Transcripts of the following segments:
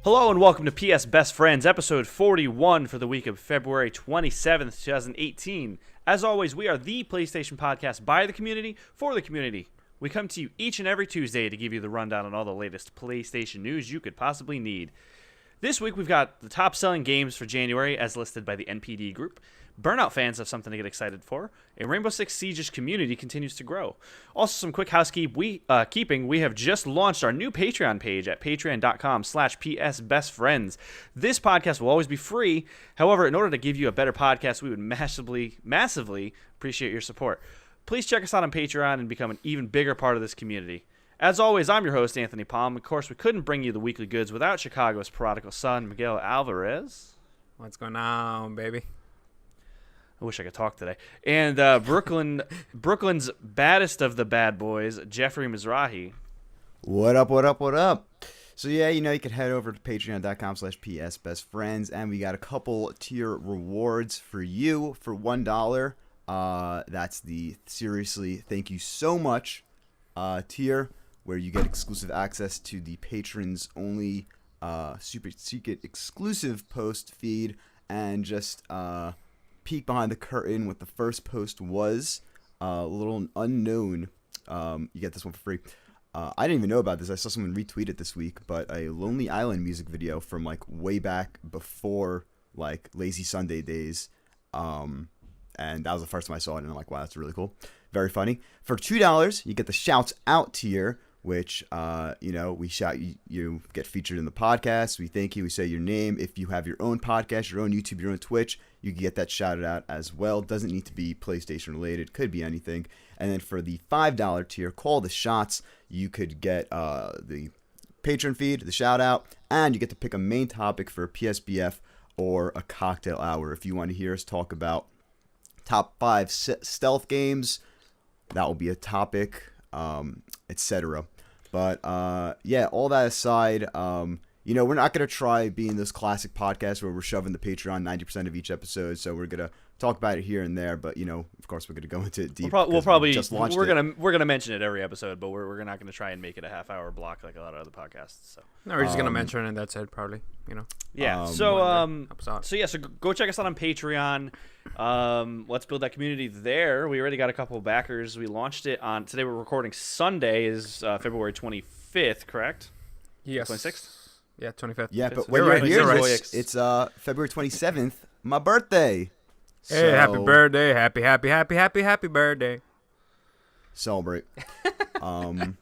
Hello and welcome to PS Best Friends, episode 41 for the week of February 27th, 2018. As always, we are the PlayStation podcast by the community, for the community. We come to you each and every Tuesday to give you the rundown on all the latest PlayStation news you could possibly need. This week we've got the top-selling games for January as listed by the NPD group. Burnout fans have something to get excited for. A Rainbow Six Siege's community continues to grow. Also, some quick housekeeping. We have just launched our new Patreon page at patreon.com/psbestfriends. This podcast will always be free. However, in order to give you a better podcast, we would massively appreciate your support. Please check us out on Patreon and become an even bigger part of this community. As always, I'm your host, Anthony Palm. Of course, we couldn't bring you the weekly goods without Chicago's prodigal son, Miguel Alvarez. What's going on, baby? I wish I could talk today. And Brooklyn's baddest of the bad boys, Jeffrey Mizrahi. What up? So yeah, you can head over to patreon.com/psbestfriends, and we got a couple tier rewards for you for $1. That's the seriously thank you so much tier, where you get exclusive access to the patrons only super secret exclusive post feed, and just peek behind the curtain what the first post was. A little unknown. You get this one for free. I didn't even know about this. I saw someone retweet it this week, but a Lonely Island music video from like way back before like Lazy Sunday days. And that was the first time I saw it, and I'm like, wow, that's really cool. Very funny. For $2, you get the shouts out tier, which we shout you get featured in the podcast. We thank you. We say your name. If you have your own podcast, your own YouTube, your own Twitch, you can get that shouted out as well. Doesn't need to be PlayStation related. Could be anything. And then for the $5 tier, call the shots. You could get the patron feed, the shout out, and you get to pick a main topic for PSBF or a cocktail hour. If you want to hear us talk about top 5 stealth games, that will be a topic, etc. But yeah, all that aside, we're not going to try being this classic podcast where we're shoving the Patreon 90% of each episode. So we're going to talk about it here and there, but of course we're going to go into it deep. We're going to mention it every episode, but we're not going to try and make it a half-hour block like a lot of other podcasts. So no, we're just going to mention it, and that's it, probably. Yeah. So go check us out on Patreon. Let's build that community there. We already got a couple of backers. We launched it on today. We're recording Sunday is February 25th, correct? Yes. 26th. Yeah, 25th. Yeah, but when you're here, it's February 27th, my birthday. Hey, happy birthday. Happy birthday. Celebrate. And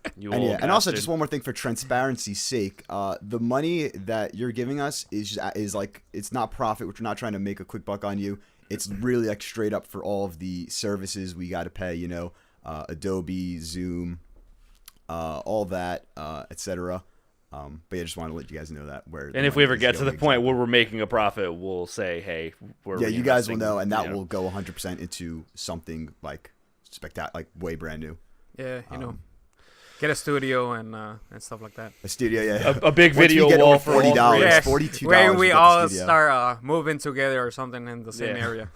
also just one more thing for transparency's sake. The money that you're giving us is like, it's not profit, which we're not trying to make a quick buck on you. It's really like straight up for all of the services we got to pay, Adobe, Zoom, all that, etc. But yeah, just want to let you guys know that. And if we ever get to the point where we're making a profit, we'll say, hey, you guys will know, and that will go 100% into something like spectacular, like way brand new. Yeah, get a studio and stuff like that. A studio, yeah. A big video wall for $40, yeah, $42. Where we all start moving together or something in the same area.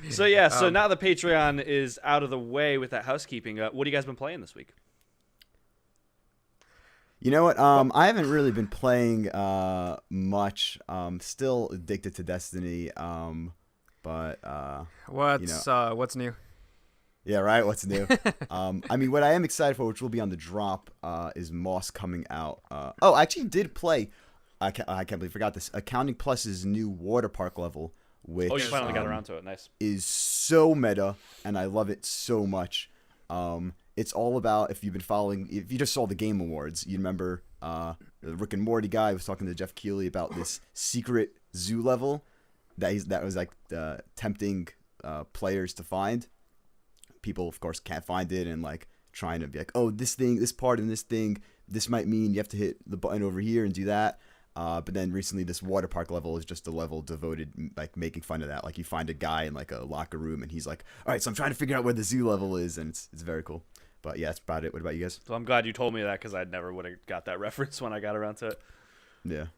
So now the Patreon is out of the way with that housekeeping. What have you guys been playing this week? You know what? I haven't really been playing much. Still addicted to Destiny. But what's new? Yeah, right. What's new? What I am excited for, which will be on the drop, is Moss coming out. I actually did play. I can't believe I forgot this. Accounting Plus's new water park level, which you finally got around to it. Nice. Is so meta, and I love it so much. It's all about, if you just saw the Game Awards, you remember the Rick and Morty guy was talking to Jeff Keighley about this secret zoo level that was like tempting players to find. People, of course, can't find it, and like trying to be like, oh, this part in this thing, this might mean you have to hit the button over here and do that. But then recently, this water park level is just a level devoted, like, making fun of that. Like, you find a guy in, like, a locker room, and he's like, all right, so I'm trying to figure out where the zoo level is, and it's very cool. But, yeah, that's about it. What about you guys? So I'm glad you told me that, because I never would have got that reference when I got around to it. Yeah.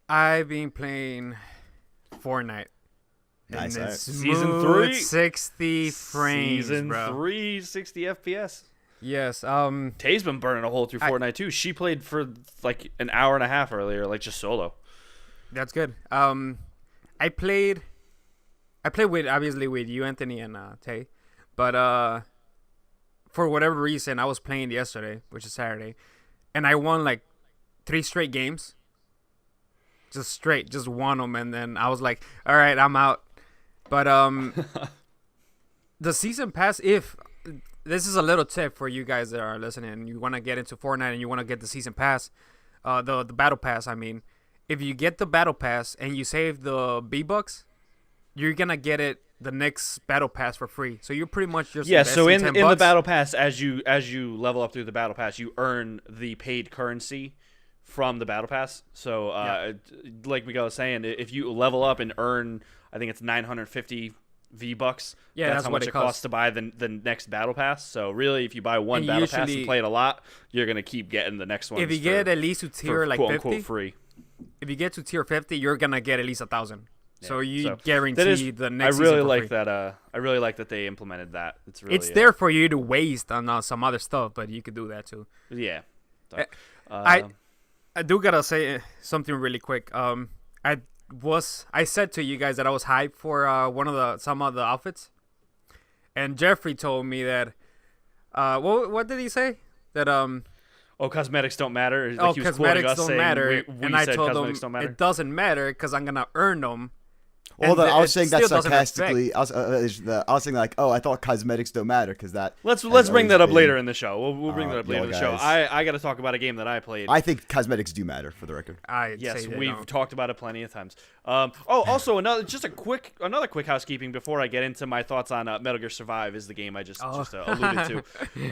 I've been playing Fortnite. Nice. Season 3. 60 frames, Season bro. 3, 60 FPS. Yes. Tay's been burning a hole through Fortnite too. She played for like an hour and a half earlier, like just solo. That's good. I played with obviously with you, Anthony, and Tay, but for whatever reason, I was playing yesterday, which is Saturday, and I won like 3 straight games. Just won them, and then I was like, all right, I'm out. But the season pass, if this is a little tip for you guys that are listening and you want to get into Fortnite and you want to get the season pass, the battle pass, I mean, if you get the battle pass and you save the V-Bucks, you're gonna get it the next battle pass for free. So you're pretty much just So in $10 the battle pass, as you level up through the battle pass, you earn the paid currency from the battle pass. So like Miguel was saying, if you level up and earn, I think it's 950 V-Bucks. Yeah, that's how much it costs to buy the next battle pass. So really, if you buy one battle pass and play it a lot, you're gonna keep getting the next one. If you get at least to tier like quote 50, unquote free. If you get to tier 50, you're gonna get at least 1,000. So you guarantee the next. I really season like free. that. I really like that they implemented that. It's there for you to waste on some other stuff, but you could do that too. Yeah. So, I do gotta say something really quick. I said to you guys that I was hyped for some of the outfits, and Jeffrey told me that. What did he say? That cosmetics don't matter. Like he was cosmetics don't matter. And I told him it doesn't matter because I'm gonna earn them. Although I was saying that sarcastically. I was saying like, I thought cosmetics don't matter because that. Let's bring that up later in the show. We'll bring that up later in the show. I got to talk about a game that I played. I think cosmetics do matter, for the record. Yes, we've talked about it plenty of times. Also another quick housekeeping before I get into my thoughts on Metal Gear Survive is the game I just alluded to.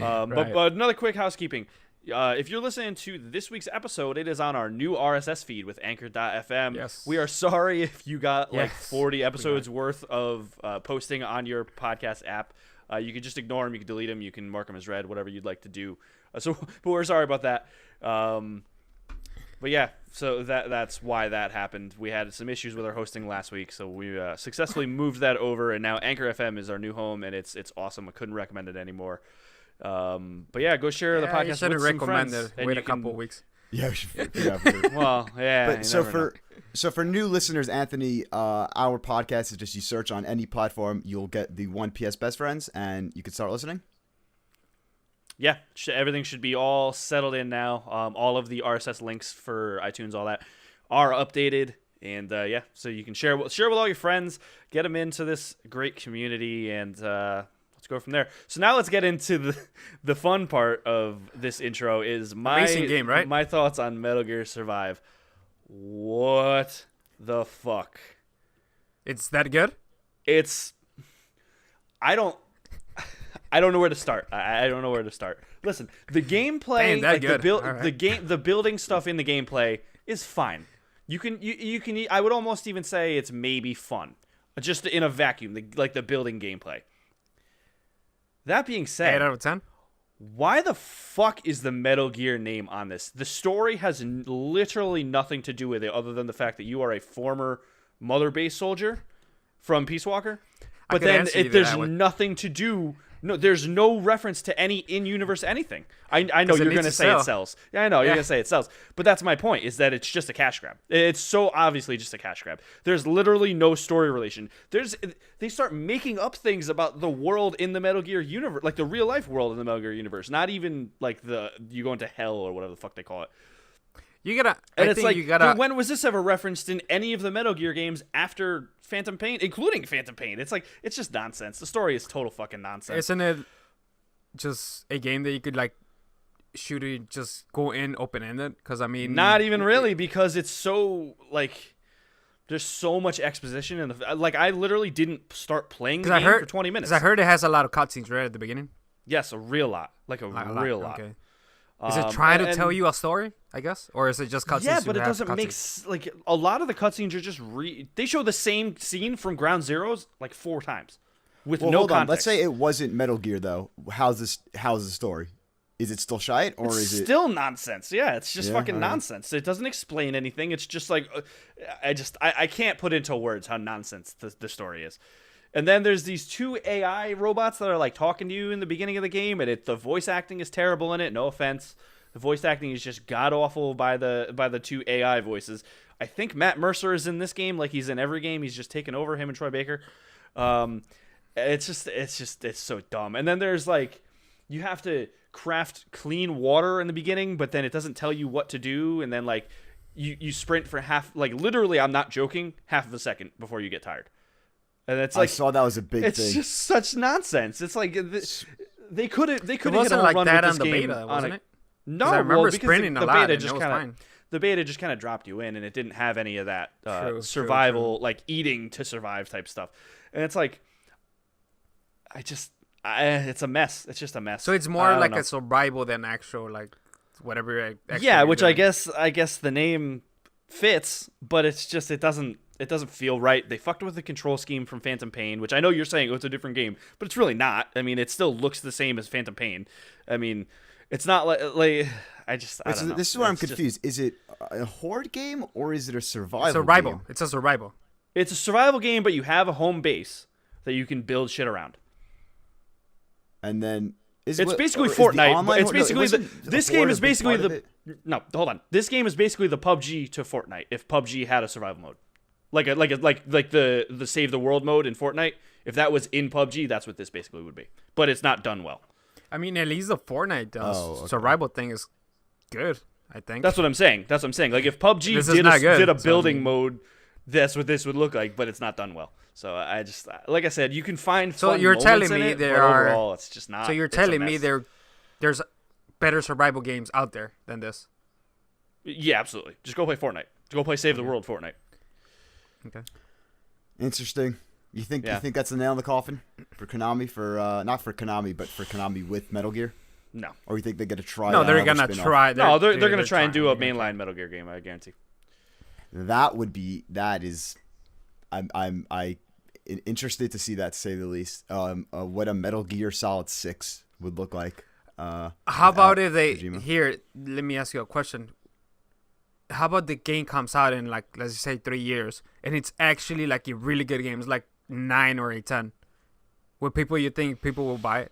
Right. But another quick housekeeping. If you're listening to this week's episode, it is on our new RSS feed with Anchor.fm. Yes. We are sorry if you got like 40 episodes worth of posting on your podcast app. You can just ignore them. You can delete them. You can mark them as read, whatever you'd like to do. But we're sorry about that. But yeah, so that's why that happened. We had some issues with our hosting last week, so we successfully moved that over, and now Anchor FM is our new home, and it's awesome. I couldn't recommend it anymore. But yeah, go share the podcast with some friends. Wait a couple weeks. Yeah, we should. Yeah, well, yeah. But so for new listeners, Anthony, our podcast is just you search on any platform, you'll get the One PS Best Friends, and you can start listening. Yeah, everything should be all settled in now. All of the RSS links for iTunes, all that, are updated, and so you can share with all your friends, get them into this great community, and let's go from there. So now let's get into the fun part of this intro. Is my racing game, right? My thoughts on Metal Gear Survive. What the fuck? It's that good? I don't know where to start. I don't know where to start. Listen, the gameplay, the building stuff in the gameplay is fine. You can. I would almost even say it's maybe fun, just in a vacuum. The building gameplay. That being said, 8 out of 10. Why the fuck is the Metal Gear name on this? The story has literally nothing to do with it, other than the fact that you are a former Mother Base soldier from Peace Walker. But then there's nothing to do. No, there's no reference to any in-universe anything. I know you're going to say it sells. Yeah, I know you're going to say it sells. But that's my point, is that it's just a cash grab. It's so obviously just a cash grab. There's literally no story relation. They start making up things about the world in the Metal Gear universe, like the real-life world in the Metal Gear universe. Not even like you go into hell or whatever the fuck they call it. When was this ever referenced in any of the Metal Gear games after Phantom Pain, including Phantom Pain? It's just nonsense. The story is total fucking nonsense. Isn't it just a game that you could shoot it, just go in open-ended? Because I mean, not even really, because it's so there's so much exposition in I literally didn't start playing the game for 20 minutes. Because I heard it has a lot of cutscenes right at the beginning. Yes, a real lot, a real lot. Okay. Is it trying to tell you a story, I guess? Or is it just cutscenes? Yeah, but it doesn't make a lot of the cutscenes are just they show the same scene from Ground Zeroes 4 times with no hold context. On. Let's say it wasn't Metal Gear though. How's the story? Is it still shite or is it still nonsense? Yeah, it's just fucking nonsense. It doesn't explain anything. It's just I can't put into words how nonsense the story is. And then there's these two AI robots that are like talking to you in the beginning of the game, and the voice acting is terrible in it. No offense, the voice acting is just god awful by the two AI voices. I think Matt Mercer is in this game, like he's in every game. He's just taken over, him and Troy Baker. It's so dumb. And then there's like, you have to craft clean water in the beginning, but then it doesn't tell you what to do, and then like you sprint for literally, I'm not joking, half of a second before you get tired. And it's like, I saw that was a big thing. It's just such nonsense. It's like they could hit a like run that with on this the game beta, wasn't it? No, I remember because sprinting the a lot, beta and just it was kind fine. of the beta just kind of dropped you in, and it didn't have any of that survival, true. like eating to survive type stuff. And it's like, it's a mess. It's just a mess. So it's I more don't like know. a survival than actual like whatever. Actually Yeah, you're which doing. I guess the name fits, but it's just it doesn't feel right. They fucked with the control scheme from Phantom Pain, which I know you're saying it's a different game, but it's really not. I mean, it still looks the same as Phantom Pain. I mean, it's not like I don't know. This is where I'm It's just- confused. Is it a horde game or is it a survival? survival. game? It's a survival. It's a survival game, but you have a home base that you can build shit around. And then It's basically Fortnite. But it's basically this game is basically no. Hold on. This game is basically the PUBG to Fortnite. If PUBG had a survival mode, like the save the world mode in Fortnite, if that was in PUBG, that's what this basically would be. But it's not done well. I mean, at least the Fortnite okay. survival thing is good. I think That's what I'm saying. Like if PUBG This is did not good, did a so building I mean- mode, that's what this would look like. But it's not done well. So I just, like I said, you can find. So fun you're moments telling in me it, there but are- overall, it's just not. So you're it's a telling me mess. there's better survival games out there than this? Yeah, absolutely. Just go play Fortnite. Just go play Save the World Fortnite. Okay. Interesting. You think that's the nail in the coffin for Konami, for not for Konami, but for Konami with Metal Gear? No. Or you think they're gonna try? No, they're another gonna spin-off? try. No, they're going to they're try and do trying, a they're gonna mainline Metal Gear game, I guarantee. That is, I'm interested to see that, to say the least. What a Metal Gear Solid 6 would look like. How about if they Kojima. here? Let me ask you a question. How about the game comes out in like, let's just say 3 years, and it's actually like a really good game? It's like 9 or a 10. You think people will buy it?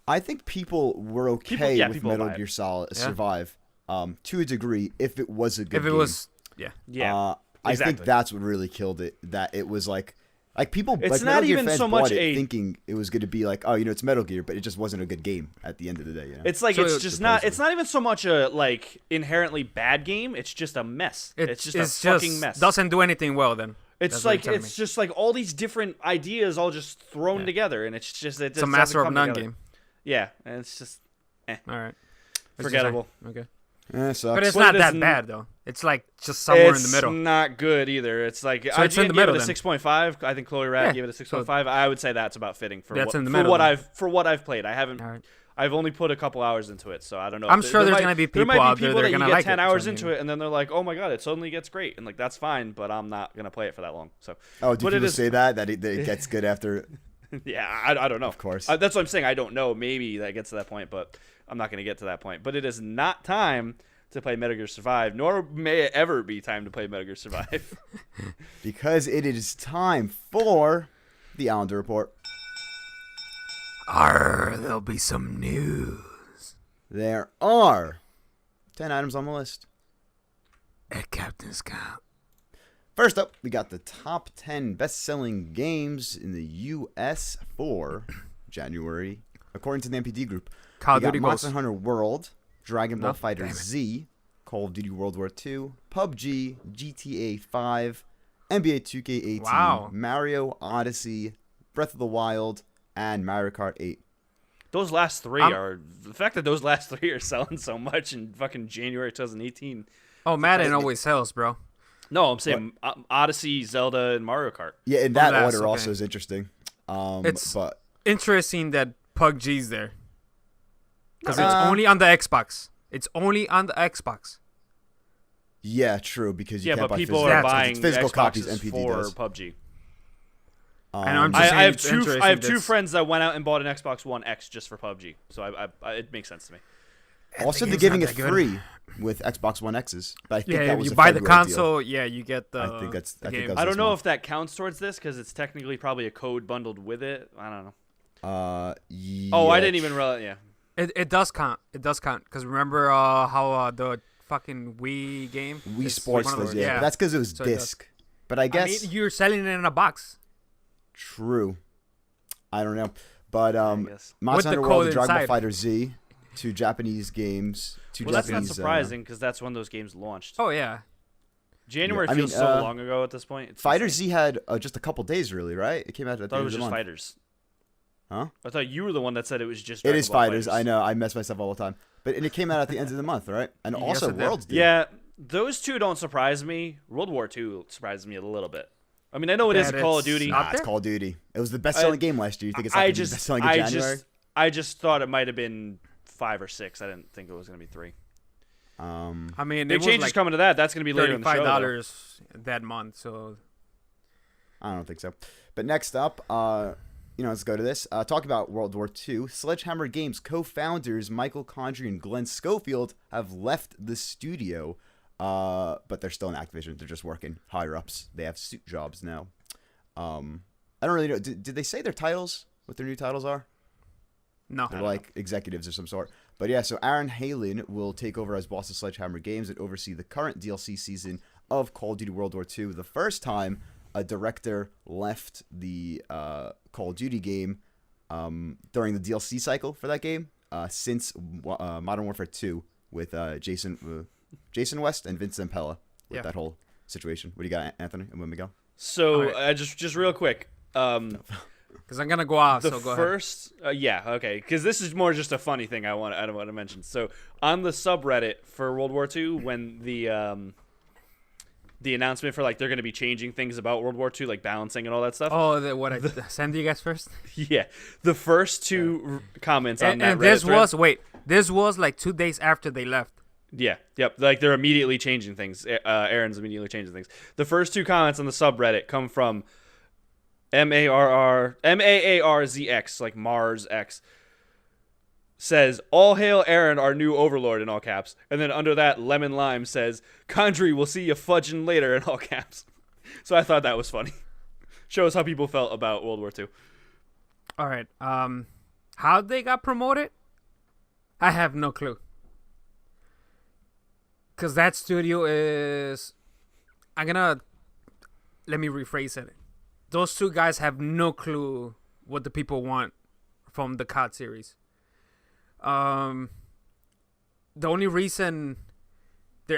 I think people were okay with people Metal buy it. Gear Solid Yeah. Survive, to a degree, if it was a good If it game. was, yeah. Yeah. I exactly. think that's what really killed it. That it was like people. It's like not Metal Gear even fans so bought much it a- thinking it was going to be like, it's Metal Gear, but it just wasn't a good game at the end of the day. You know? It's like So it's it's just not. It's not even so much a like inherently bad game. It's just a mess. It's just a fucking mess. Doesn't do anything well then. It's That's what like you're telling it's just like all these different ideas all just thrown together, and it's just It's a master of none game. Yeah, and it's just All right. forgettable. Okay. Sucks. But it's But not it that isn't- bad though. It's like just somewhere in the It's middle. not good either. It's like So it's in the middle gave it a then. 6.5. I think Chloe Rad Yeah. gave it a 6.5. I would say that's about fitting for That's what, in the for middle what then. I've played. I haven't. All right. I've only put a couple hours into it, so I don't know. I'm sure there's gonna be there people might out be there people that are that you gonna get like 10 it, hours so I into mean- it, and then they're like, "Oh my god, it suddenly gets great," and like that's fine, but I'm not gonna play it for that long. So, do but it people is- say that it gets good after? yeah, I don't know. Of course. That's what I'm saying. I don't know. Maybe that gets to that point, but I'm not gonna get to that point. But it is not time to play Metal Gear Survive, nor may it ever be time to play Metal Gear Survive. Because it is time for the Allender Report. There'll be some news There are 10 items on the list. at Captain's Camp. First up, we got the top 10 best-selling games in the U.S. for January, according to the NPD group. Call we of got Duty Monster goes. Hunter World, Dragon Ball No? Fighter Damn it. Z, Call of Duty World War II, PUBG, GTA 5, NBA 2K18, Wow. Mario Odyssey, Breath of the Wild, and Mario Kart 8. Those last three I'm- are the fact that those last three are selling so much in fucking January 2018. Oh, Madden always sells, bro. No, I'm saying Odyssey, Zelda, and Mario Kart. Yeah, in that last, order okay. also is interesting. It's- But Interesting that PUBG's there. Because it's Uh, only on the Xbox. It's only on the Xbox. yeah, true, because you Yeah, can't but buy people physical are copies. buying It's physical Xboxes copies. NPD for does. PUBG. I know, I'm just I saying have it's two. interesting I have two that's- friends that went out and bought an Xbox One X just for PUBG. So it makes sense to me. Also, the they're game's giving not it that good. free with Xbox One X's. But I think Yeah, that if was you a buy the February console, deal. yeah, you get the. I think that's. the I think game. that was I don't this know month. if that counts towards this because it's technically probably a code bundled with it. I don't know. Yeah, Oh, I didn't even realize. Yeah. It does count. It does count because remember how the fucking Wii game. Wii is Sports one of was those- but that's because it was So it does. disc. But I guess you're selling it in a box. true. I don't know, but I guess. Monster With Hunter the World, code and Dragon Ball inside. Fighter Z, 2 Japanese games, 2 Well, that's Japanese. not surprising because that's when those games launched. Oh yeah. January Yeah, I mean, feels so long ago at this point. It's Fighter insane. Z had just a couple days, really, right? It came out at I the thought it end was of the just month. Fighters. Huh? I thought you were the one that said it was just. It Dragon is Ball Fighters. I know. I mess myself all the time. But it came out at the end of the month, right? And Yes, also it did. Worlds did. Yeah, those two don't surprise me. World War II surprises me a little bit. I mean, I know it is That a Call of it's Duty. not- Nah, it's there? Call of Duty. It was the best-selling game last year. You think it's not I going to be the just, best-selling in January? I just thought it might have been 5 or 6. I didn't think it was going to be 3. I mean, Big it was changes like coming to that. That's going to be later in the show. though. $35 that month. So I don't think so. But next up, let's go to this. Talk about World War II. Sledgehammer Games co-founders Michael Condrey and Glenn Schofield have left the studio, but they're still in Activision. They're just working higher ups. They have suit jobs now. I don't really know. Did they say their titles? What their new titles are? no. They're like executives of some sort. But yeah, so Aaron Halen will take over as boss of Sledgehammer Games and oversee the current DLC season of Call of Duty World War II. The first time a director left the Call of Duty game during the DLC cycle for that game since Modern Warfare 2 with Jason West and Vincent Pella with that whole situation. What do you got, Anthony? And when we go? So, Alright. just real quick. Because I'm gonna go out. The So go ahead. first, yeah, okay, because this is more just a funny thing I want to mention. So on the subreddit for World War II, when the announcement for like they're going to be changing things about World War II, like balancing and all that stuff. Oh, what I send you guys first. Yeah, the first two comments on And, that and Reddit this thread- this was like 2 days after they left. Yeah, yep. Like they're immediately changing things. Aaron's immediately changing things. The first two comments on the subreddit come from MAARZX, like Mars X. Says, "All hail Aaron, our new overlord," in all caps. And then under that, Lemon Lime says, "Condry, we'll see you fudging later," in all caps. So I thought that was funny. Shows how people felt about World War II. All right. How they got promoted? I have no clue. Cause that studio is. Let me rephrase it. Those two guys have no clue what the people want from the COD series. The only reason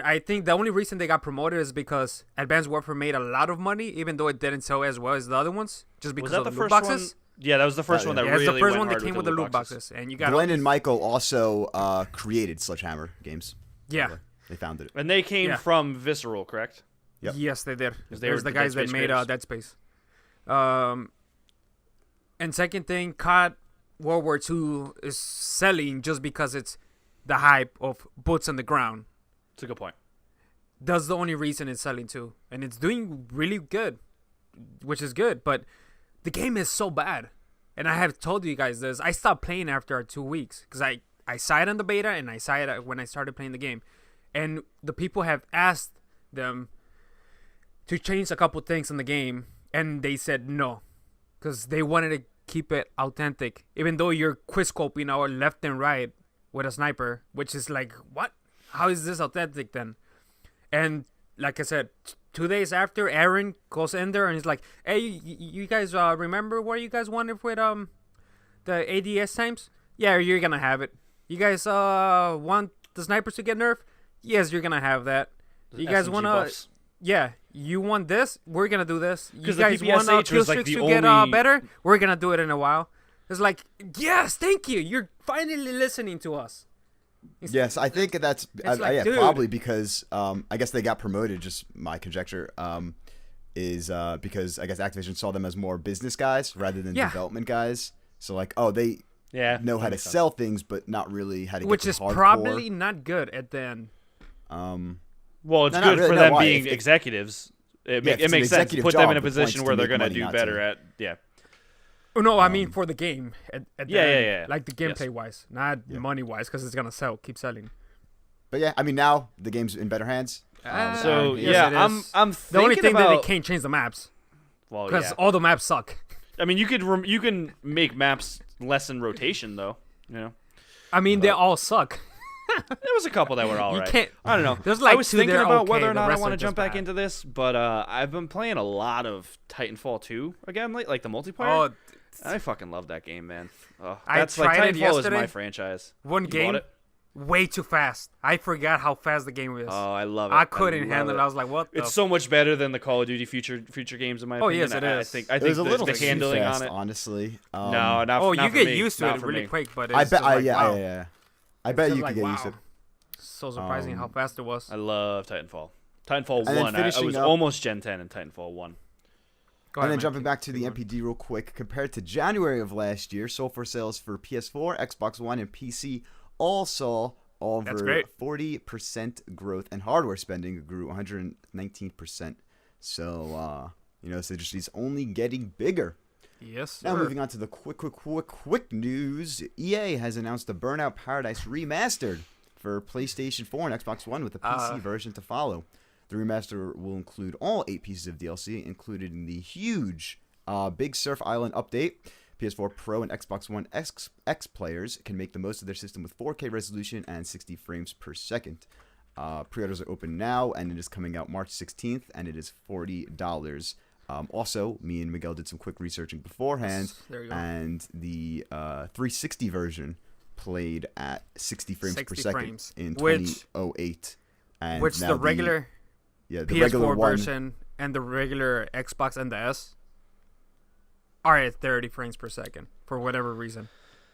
I think the only reason they got promoted is because Advanced Warfare made a lot of money, even though it didn't sell as well as the other ones, just because Was that of the the loot first boxes. one? Yeah, that was the first one that Yeah, really it's the first went one that hard came with the loot boxes, and you got Glenn and Michael also created Sledgehammer Games. yeah. They founded it. And they came Yeah. from Visceral, correct? Yep. Yes, they did. they There's were the the guys Dead that Space made creators. Dead Space. And second thing, COD World War II is selling just because it's the hype of boots on the ground. That's a good point. That's the only reason it's selling too. And it's doing really good, which is good. But the game is so bad. And I have told you guys this. I stopped playing after 2 weeks because I saw it on the beta and I saw it when I started playing the game. And the people have asked them to change a couple things in the game. And they said no. Because they wanted to keep it authentic. Even though you're quickscoping our left and right with a sniper. Which is like, what? How is this authentic then? And like I said, 2 days after, Aaron goes in there and he's like, "Hey, you guys remember where you guys wanted with the ADS times? Yeah, you're gonna have it. You guys want the snipers to get nerfed? Yes, you're gonna have that. You guys SMG wanna buffs. yeah, you want this? We're gonna do this. You 'Cause the guys want PPSH kill was, like, streaks the to get only- better? We're gonna do it in a while." It's like, yes, thank you. You're finally listening to us. Yes, I think that's like, yeah, dude. probably because I guess they got promoted. Just my conjecture is because I guess Activision saw them as more business guys rather than Yeah. development guys. So like, oh, they Yeah. know how that to makes sense. sell things, but not really how to Which get to is hardcore. probably not good at the end. Well, it's No, not good really, for no, them why? being If- executives. It if it's makes an sense. executive Put them in a job, the position point's where to they're make going to money, do not better to- at. Yeah. Oh, no, I mean for the game. At the Yeah, end, yeah. Like the Yes. gameplay wise, not money wise, because it's gonna keep selling. But yeah, I mean now the game's in better hands. So Yes, yeah, it is. I'm The only thinking thing that about. they can't change the maps Well, because yeah. all the maps suck. I mean, you can make maps less in rotation though. You know, I mean, they all suck. there was a couple that were all You right. can't- I don't know. There's like I was two thinking that are about okay, whether or the not I rest want are to just jump back bad. into this, but I've been playing a lot of Titanfall 2 again, like the multiplayer. Oh, I fucking love that game, man. Oh, I that's like tried it Titanfall is my yesterday. franchise. one You bought game, it? way too fast. I forgot how fast the game is. Oh, I love it. I couldn't love handle it. I was like, what the It's so much better than the Call of Duty future games in my Oh, opinion. yes, it I is. think I It think was a the, little the too handling fast, on it. honestly. No, not Oh, not you for get me. used to Not it for really me. quick, but it's I bet. just like, wow. Yeah. I bet It's you just could get like, used to wow. it. So surprising how fast it was. I love Titanfall. Titanfall And then 1. I finishing was up- almost Gen 10 in Titanfall 1. Go And ahead, then man. jumping back to the Keep going. NPD real quick, compared to January of last year, software sales for PS4, Xbox One, and PC all saw over great. 40% growth, and hardware spending grew 119%. So, so just it's only getting bigger. Yes, Now sir. moving on to the quick news. EA has announced the Burnout Paradise Remastered for PlayStation 4 and Xbox One with a PC version to follow. The remaster will include all 8 pieces of DLC, including the huge Big Surf Island update. PS4 Pro and Xbox One X players can make the most of their system with 4K resolution and 60 frames per second. Pre-orders are open now, and it is coming out March 16th, and it is $40. Also, me and Miguel did some quick researching beforehand, There you go. and the 360 version played at 60 frames per 60 second frames, in which- 2008. And Which now the regular the PS4 regular one, version and the regular Xbox and the S are at 30 frames per second for whatever reason.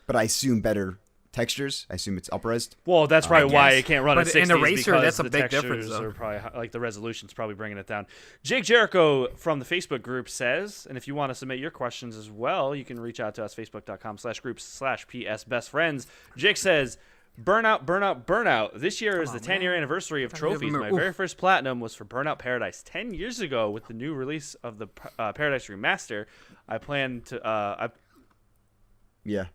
but I assume better textures. I assume it's up-resed. Well, that's probably why yes. it can't run But at in 60s a racer, because that's a the big textures difference, though. are probably like the resolution's probably bringing it down. Jake Jericho from the Facebook group says, and if you want to submit your questions as well, you can reach out to us, facebook.com/groups/PSBestFriends. Jake says, Burnout. This year is the 10-year anniversary of Gotta give trophies. him a- My oof. very first platinum was for Burnout Paradise 10 years ago with the new release of the Paradise Remaster. I plan to Yeah.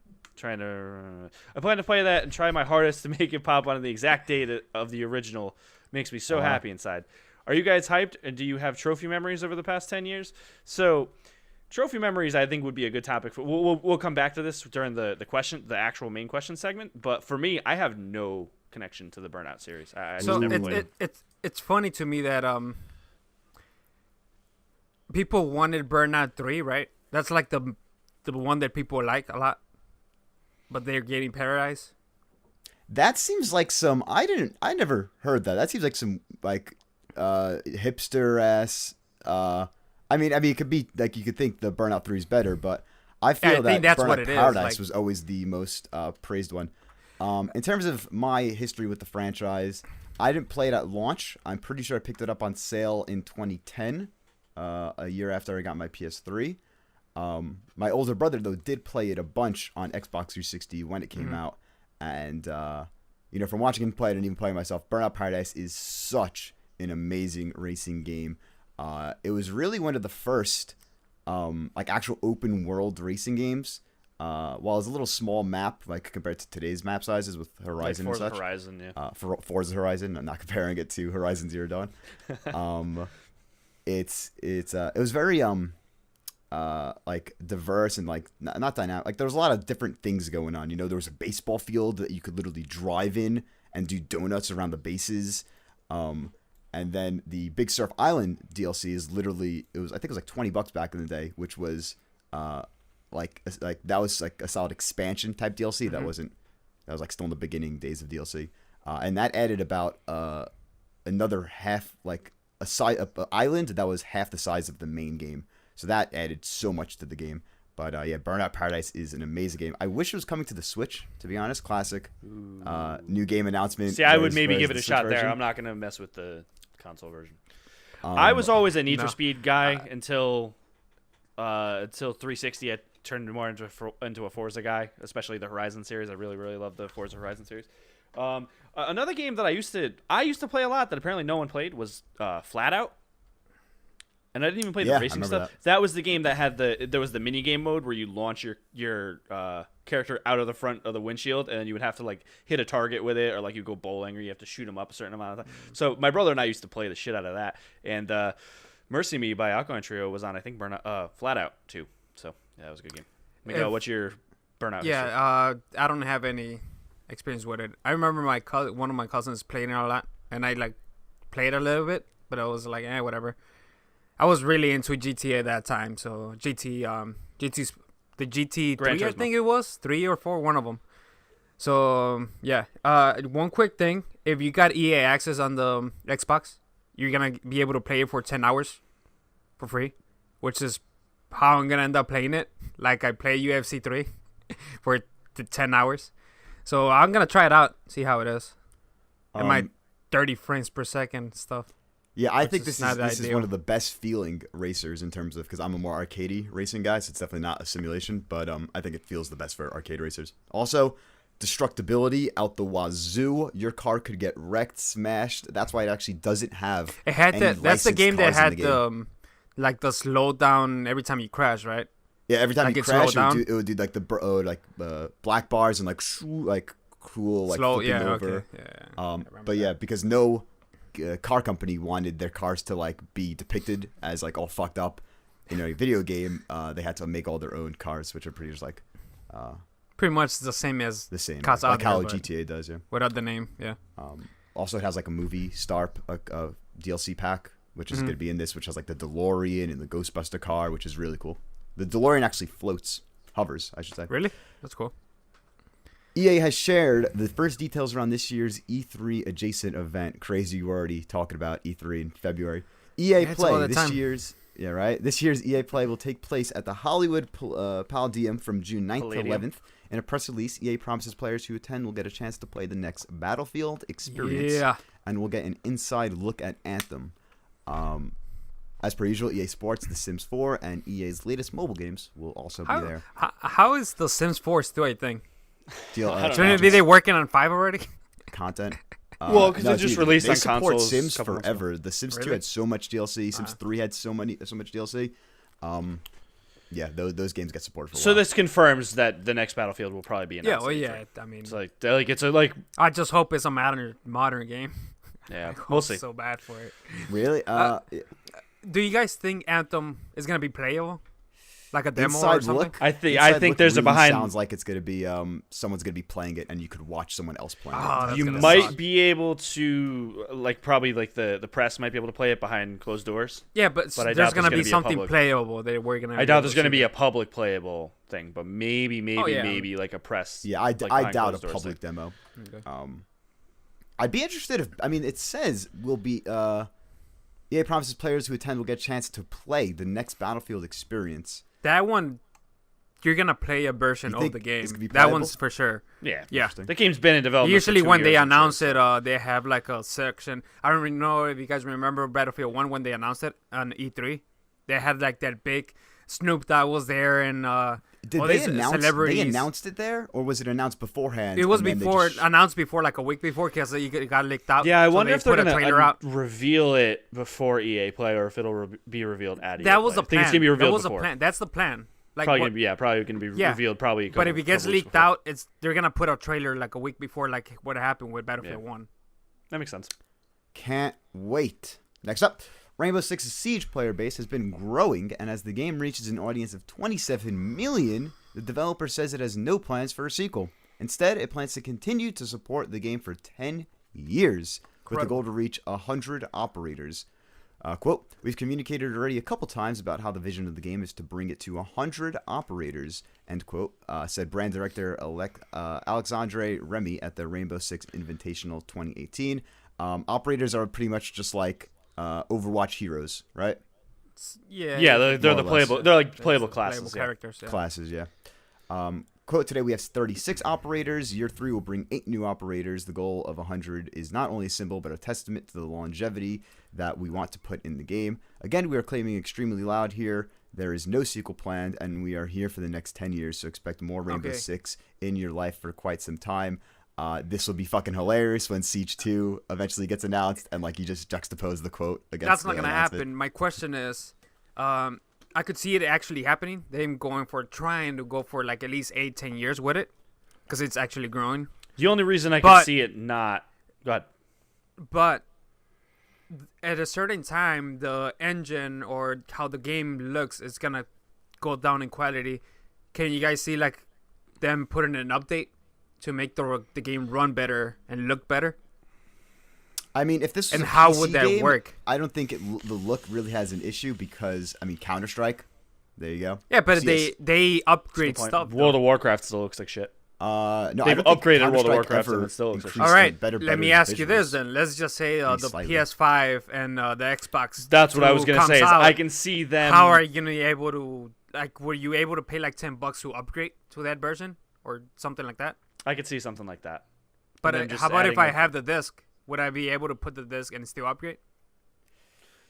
I plan to play that and try my hardest to make it pop on the exact date of the original. Makes me so happy inside. Are you guys hyped? And do you have trophy memories over the past 10 years? So, trophy memories, I think, would be a good topic. We'll come back to this during the actual main question segment. But for me, I have no connection to the Burnout series. I just So never played it. it's funny to me that people wanted Burnout 3, right? That's like the one that people like a lot. But they're getting Paradise. That seems like some. I never heard that. That seems like some like hipster ass. I mean, it could be like you could think the Burnout 3 is better, but I feel that think that's Burnout what it is, Paradise like- was always the most praised one. In terms of my history with the franchise, I didn't play it at launch. I'm pretty sure I picked it up on sale in 2010, a year after I got my PS3. My older brother though did play it a bunch on Xbox 360 when it came out, and from watching him play it and even playing myself, Burnout Paradise is such an amazing racing game. It was really one of the first like actual open world racing games. While it's a little small map, like compared to today's map sizes with Horizon Like and Forza such. Horizon, yeah. For Forza Horizon, I'm not comparing it to Horizon Zero Dawn. It was very like diverse and like not dynamic. Like there was a lot of different things going on. There was a baseball field that you could literally drive in and do donuts around the bases. And then the Big Surf Island DLC is literally I think it was like $20 back in the day, which was like that was like a solid expansion type DLC. That was like still in the beginning days of DLC. And that added about another half, like a island that was half the size of the main game. So that added so much to the game. But yeah, Burnout Paradise is an amazing game. I wish it was coming to the Switch, to be honest. Classic. New game announcement. See, I would Whereas- maybe whereas give it the a Switch shot there. version- I'm not going to mess with the console version. I was always a Need for Speed guy until 360. I turned more into a Forza guy, especially the Horizon series. I really, really love the Forza Horizon series. Another game that I used to play a lot that apparently no one played was Flat Out. And I didn't even play Yeah, the I racing remember stuff. That was the game that had there was the mini game mode where you launch your character out of the front of the windshield, and then you would have to like hit a target with it, or like you go bowling, or you have to shoot them up a certain amount of time. So my brother and I used to play the shit out of that. And Mercy Me by Alkaline Trio was on, I think, Flat Out too. So yeah, that was a good game. Miguel, what's your Burnout history? Yeah, I don't have any experience with it. I remember one of my cousins playing it a lot, and I like played a little bit, but I was like, whatever. I was really into GTA at that time, so the GT3, I think it was 3 or 4, one of them. So yeah, one quick thing: if you got EA access on the Xbox, you're gonna be able to play it for 10 hours for free, which is how I'm gonna end up playing it. Like I play UFC 3 for the 10 hours, so I'm gonna try it out, see how it is. And my 30 frames per second stuff. Yeah, I think this is ideal. one of the best feeling racers in terms of, because I'm a more arcadey racing guy, so it's definitely not a simulation, but I think it feels the best for arcade racers. Also, destructibility out the wazoo. Your car could get wrecked, smashed. That's why it actually doesn't have. It had any that's the game that licensed cars in had the game. like the slowdown every time you crash, right? Yeah, every time like you it crash, slowed it would do like the black bars and like cool like Slow, flipping yeah, over. okay. Yeah. But yeah, because no car company wanted their cars to like be depicted as like all fucked up in a video game. They had to make all their own cars, which are pretty just like Pretty much the same as the same, cars like out there, how but GTA does. Yeah. without the name. Yeah. Also, it has like a movie star DLC pack, which is going to be in this, which has like the DeLorean and the Ghostbuster car, which is really cool. The DeLorean actually hovers, I should say. Really? That's cool. EA has shared the first details around this year's E3 adjacent event. Crazy, you were already talking about E3 in February. EA Play this year's This year's EA Play will take place at the Hollywood Palladium from June 9th to 11th. In a press release, EA promises players who attend will get a chance to play the next Battlefield experience and will get an inside look at Anthem. As per usual, EA Sports, The Sims 4, and EA's latest mobile games will also be there. How is The Sims 4 still a thing? Are they working on 5 already? Content. Well, because they just released on consoles. They support Sims forever. The Sims 2 had so much DLC. Sims 3 had so much DLC. Yeah, those games get supported for a while. So this confirms that the next Battlefield will probably be announced. Yeah, well, yeah. I mean, it's like. I just hope it's a modern game. Yeah, we'll see. So bad for it. Really? Do you guys think Anthem is gonna be playable, like a demo inside or something? Look, I think there's really a behind. Sounds like it's gonna be someone's gonna be playing it, and you could watch someone else playing it. You might be able to probably the press might be able to play it behind closed doors. Yeah, but I there's doubt gonna be something playable. I doubt there's gonna be a public playable thing, but maybe like a press. Yeah, I doubt a public thing. demo. Okay. I'd be interested if it says will be EA promises players who attend will get a chance to play the next Battlefield experience. That one, you're gonna play a version of the game. That one's for sure. Yeah. Yeah. The game's been in development. Usually for 2 when they years, announce it, they have like a section. I don't really know if you guys remember Battlefield 1 when they announced it on E3. They had like that big Snoop Dogg was there and Did they announced it there, or was it announced beforehand? It was announced before, like a week before, because it got leaked out. Yeah, I wonder if they're gonna reveal it before EA Play, or if it'll be revealed at EA Play. That was the plan. I think it's gonna be revealed that was before. The plan. That's the plan. Like probably gonna be revealed probably. But if it gets leaked out, they're gonna put a trailer like a week before, like what happened with Battlefield 1. That makes sense. Can't wait. Next up, Rainbow Six's Siege player base has been growing, and as the game reaches an audience of 27 million, the developer says it has no plans for a sequel. Instead, it plans to continue to support the game for 10 years, with the goal to reach 100 operators. Quote, we've communicated already a couple times about how the vision of the game is to bring it to 100 operators, end quote, said brand director Alexandre Remy at the Rainbow Six Invitational 2018. Operators are pretty much just like Overwatch heroes, right? Yeah, they're the playable. They're like playable classes, playable characters. Yeah. Classes, yeah. Quote, today we have 36 operators. Year 3 will bring 8 new operators. The goal of 100 is not only a symbol, but a testament to the longevity that we want to put in the game. Again, we are claiming extremely loud here. There is no sequel planned, and we are here for the next 10 years, so expect more Rainbow Six in your life for quite some time. This will be fucking hilarious when Siege 2 eventually gets announced, and like you just juxtapose the quote against. That's not gonna happen. My question is, I could see it actually happening. Them trying to go for like at least 8-10 years with it, because it's actually growing. The only reason I could see it not. Go ahead. But at a certain time, the engine or how the game looks is gonna go down in quality. Can you guys see like them putting an update to make the game run better and look better? I mean, if this was and a how PC would that game, work? I don't think the look really has an issue because, I mean, Counter-Strike, there you go. Yeah, but CS. they upgrade stuff. World of Warcraft still looks like shit. No, They've upgraded World of Warcraft and it still looks like shit. All right, better let me ask you visuals. this then. Let's just say the slightly. PS5 and the Xbox. That's what I was 2 going to say. Is comes out. I can see them. How are you going to be able to, like, were you able to pay like $10 to upgrade to that version or something like that? I could see something like that. But And then just how about if adding I like- have the disc? Would I be able to put the disc and still upgrade?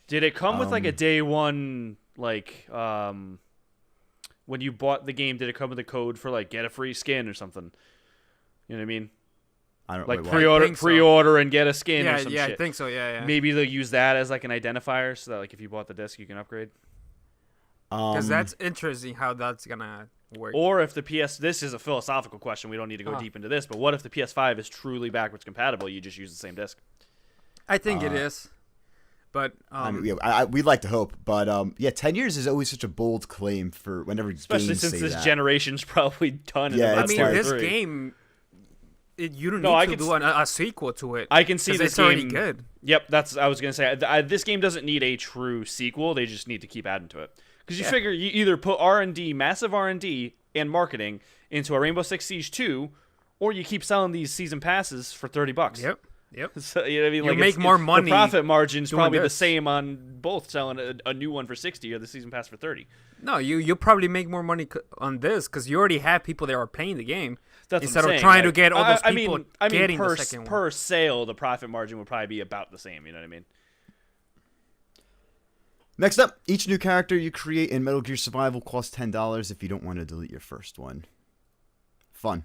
Did it come with like a day one, like, when you bought the game, did it come with a code for like get a free skin or something? You know what I mean? I don't Like wait, what? pre-order, think so. pre-order and get a skin Yeah, or some yeah, shit. I think so. Yeah. Maybe they'll use that as like an identifier, so that like if you bought the disc, you can upgrade. Because that's interesting how that's gonna work. Or if the this is a philosophical question, we don't need to go deep into this, but what if the PS5 is truly backwards compatible? You just use the same disc. I think it is, but I mean, yeah, we'd like to hope, but yeah, 10 years is always such a bold claim for whenever Especially games since say this that. generation's probably done. Yeah, in about I mean, far this 3. game, you don't No, I need to can do a sequel to it. I can see 'cause this it's already game- good. Yep, I was gonna say this game doesn't need a true sequel. They just need to keep adding to it because you figure you either put R&D, massive R&D and marketing into a Rainbow Six Siege 2, or you keep selling these season passes for $30. Yep. So, you know what I mean? You Like make more money The profit margin's doing probably the this. same on both selling a new one for 60 or the season pass for 30. No, you probably make more money on this because you already have people that are playing the game That's instead what I'm of saying. trying to Like, get all those people I mean, getting per, the second one. per sale, the profit margin would probably be about the same. You know what I mean? Next up, each new character you create in Metal Gear Survival costs $10 if you don't want to delete your first one. Fun.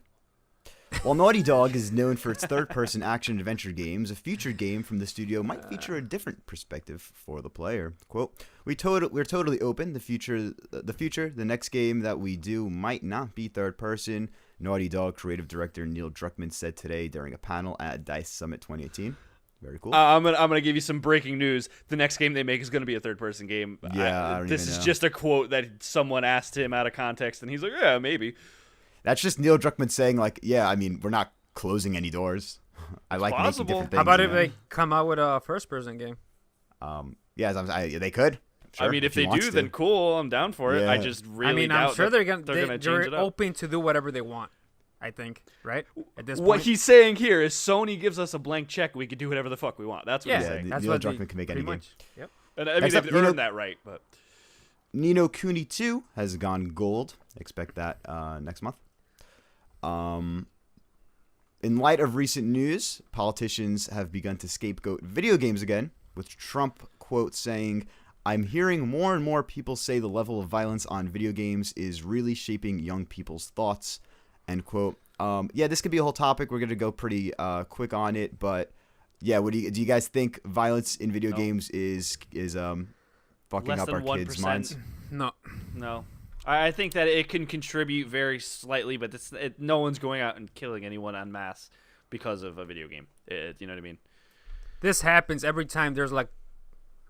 While Naughty Dog is known for its third-person action-adventure games, a future game from the studio might feature a different perspective for the player. Quote, we're totally open. The next game that we do might not be third-person, Naughty Dog creative director Neil Druckmann said today during a panel at DICE Summit 2018. Very cool. I'm gonna give you some breaking news. The next game they make is gonna be a third-person game. Yeah, I don't this even is know. just a quote that someone asked him out of context, and he's like, "Yeah, maybe." That's just Neil Druckmann saying, like, yeah, I mean, we're not closing any doors. I like making possible. different things. How about you if know? they come out with a first-person game? Yeah, they could. Sure, I mean, if he they wants do, to. then cool. I'm down for it. I Yeah. just really I mean, I'm doubt sure that they're gonna change they're it up. open to do whatever they want. I think, right? At this What point. he's saying here is Sony gives us a blank check. We could do whatever the fuck we want. That's what Yeah, he's Yeah, saying. that's Neil what they- Druckmann can make any pretty game. much. Yep. And I mean, Next they've up, Nino- earned that right, but Ni no Kuni 2 has gone gold. Expect that next month. In light of recent news, politicians have begun to scapegoat video games again, with Trump, quote, saying, I'm hearing more and more people say the level of violence on video games is really shaping young people's thoughts, end quote. Yeah, this could be a whole topic. We're going to go pretty quick on it, but yeah, do you guys think violence in video games is fucking less up than our 1%. kids' minds? No. No. I think that it can contribute very slightly, but no one's going out and killing anyone en masse because of a video game. You know what I mean? This happens every time there's like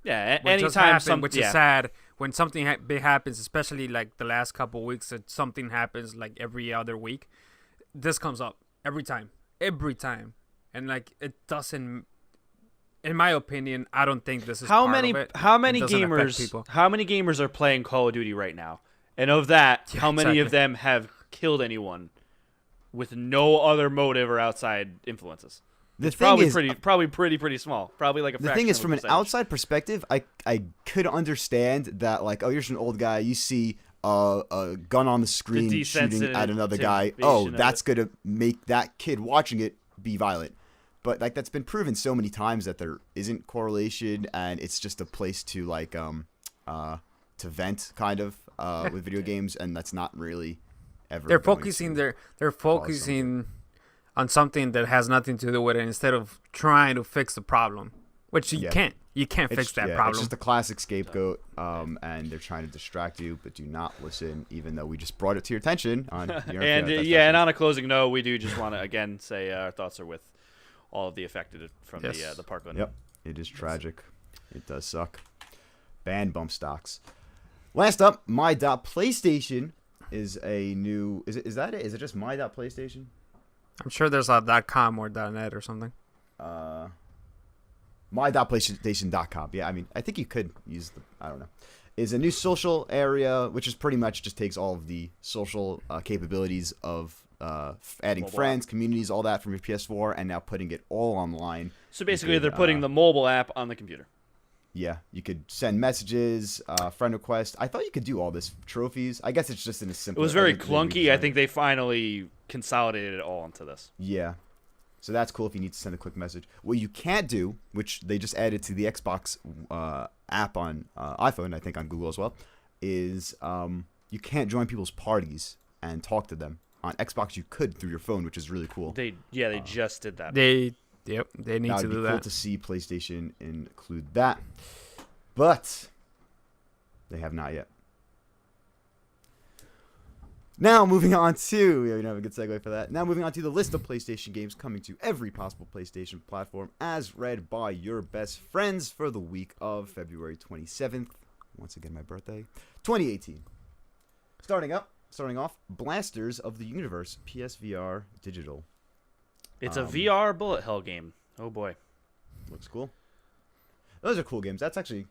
Yeah, what just anytime happened, which is sad when something big happens, especially like the last couple weeks that something happens like every other week. This comes up every time, and like it doesn't. In my opinion, I don't think this is how part many of it. how It many doesn't affect gamers people. how many gamers are playing Call of Duty right now? And of that, Yeah, how many of exactly. them have killed anyone with no other motive or outside influences? The It's thing probably is, pretty small. Probably like a the thing is, from an percentage. outside perspective, I could understand that, like, oh, you're just an old guy. You see a gun on the screen shooting at another guy. Oh, desensitization of that's it. gonna make that kid watching it be violent. But like that's been proven so many times that there isn't correlation, and it's just a place to like to vent kind of with video games, and that's not really ever. They're going focusing to they're focusing on something that has nothing to do with it instead of trying to fix the problem. Which you Yeah. can't. You can't fix that problem. It's just a classic scapegoat, and they're trying to distract you, but do not listen, even though we just brought it to your attention on your And on a closing note, we do just want to again say our thoughts are with all of the affected from the Parkland. Yep, it is tragic. It does suck. Ban bump stocks. Last up, my.PlayStation is a new. Is that it? Is it just my.PlayStation? I'm sure there's a .com or .net or something. My.PlayStation.com. Yeah, I mean, I think you could use I don't know. Is a new social area, which is pretty much just takes all of the social capabilities of adding Mobile friends, communities, all that from your PS4, and now putting it all online. So basically, they're putting the mobile app on the computer. Yeah, you could send messages, friend requests. I thought you could do all this trophies. I guess it's just in a simple. It was very clunky. I think they finally consolidated it all into this. Yeah. So that's cool if you need to send a quick message. What you can't do, which they just added to the Xbox app on iPhone, I think on Google as well, is you can't join people's parties and talk to them. On Xbox, you could through your phone, which is really cool. They just did that. They need Now, to it'd do be cool that. to see PlayStation include that, but they have not yet. Now moving on to, we don't have a good segue for that. Now moving on to the list of PlayStation games coming to every possible PlayStation platform as read by your best friends for the week of February 27th. Once again, my birthday, 2018. Starting off, Blasters of the Universe, PSVR digital. It's a VR bullet hell game. Oh boy. Looks cool. Those are cool games. That's actually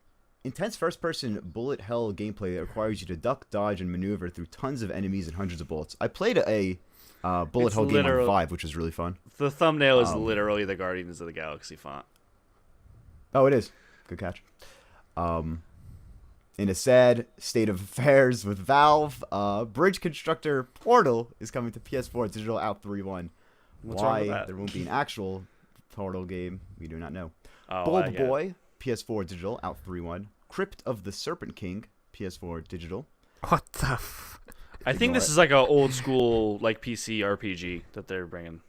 intense first-person bullet hell gameplay that requires you to duck, dodge, and maneuver through tons of enemies and hundreds of bullets. I played a bullet hell game on Vive, which was really fun. The thumbnail is literally the Guardians of the Galaxy font. Oh, it is. Good catch. In a sad state of affairs with Valve, Bridge Constructor Portal is coming to PS4 digital out 3-1. What's wrong with Why that? there won't be an actual Portal game, we do not know. Oh, Bulb Boy, PS4 digital out 3-1. Crypt of the Serpent King, PS4 digital. What the? I think this is like an old school like PC RPG that they're bringing.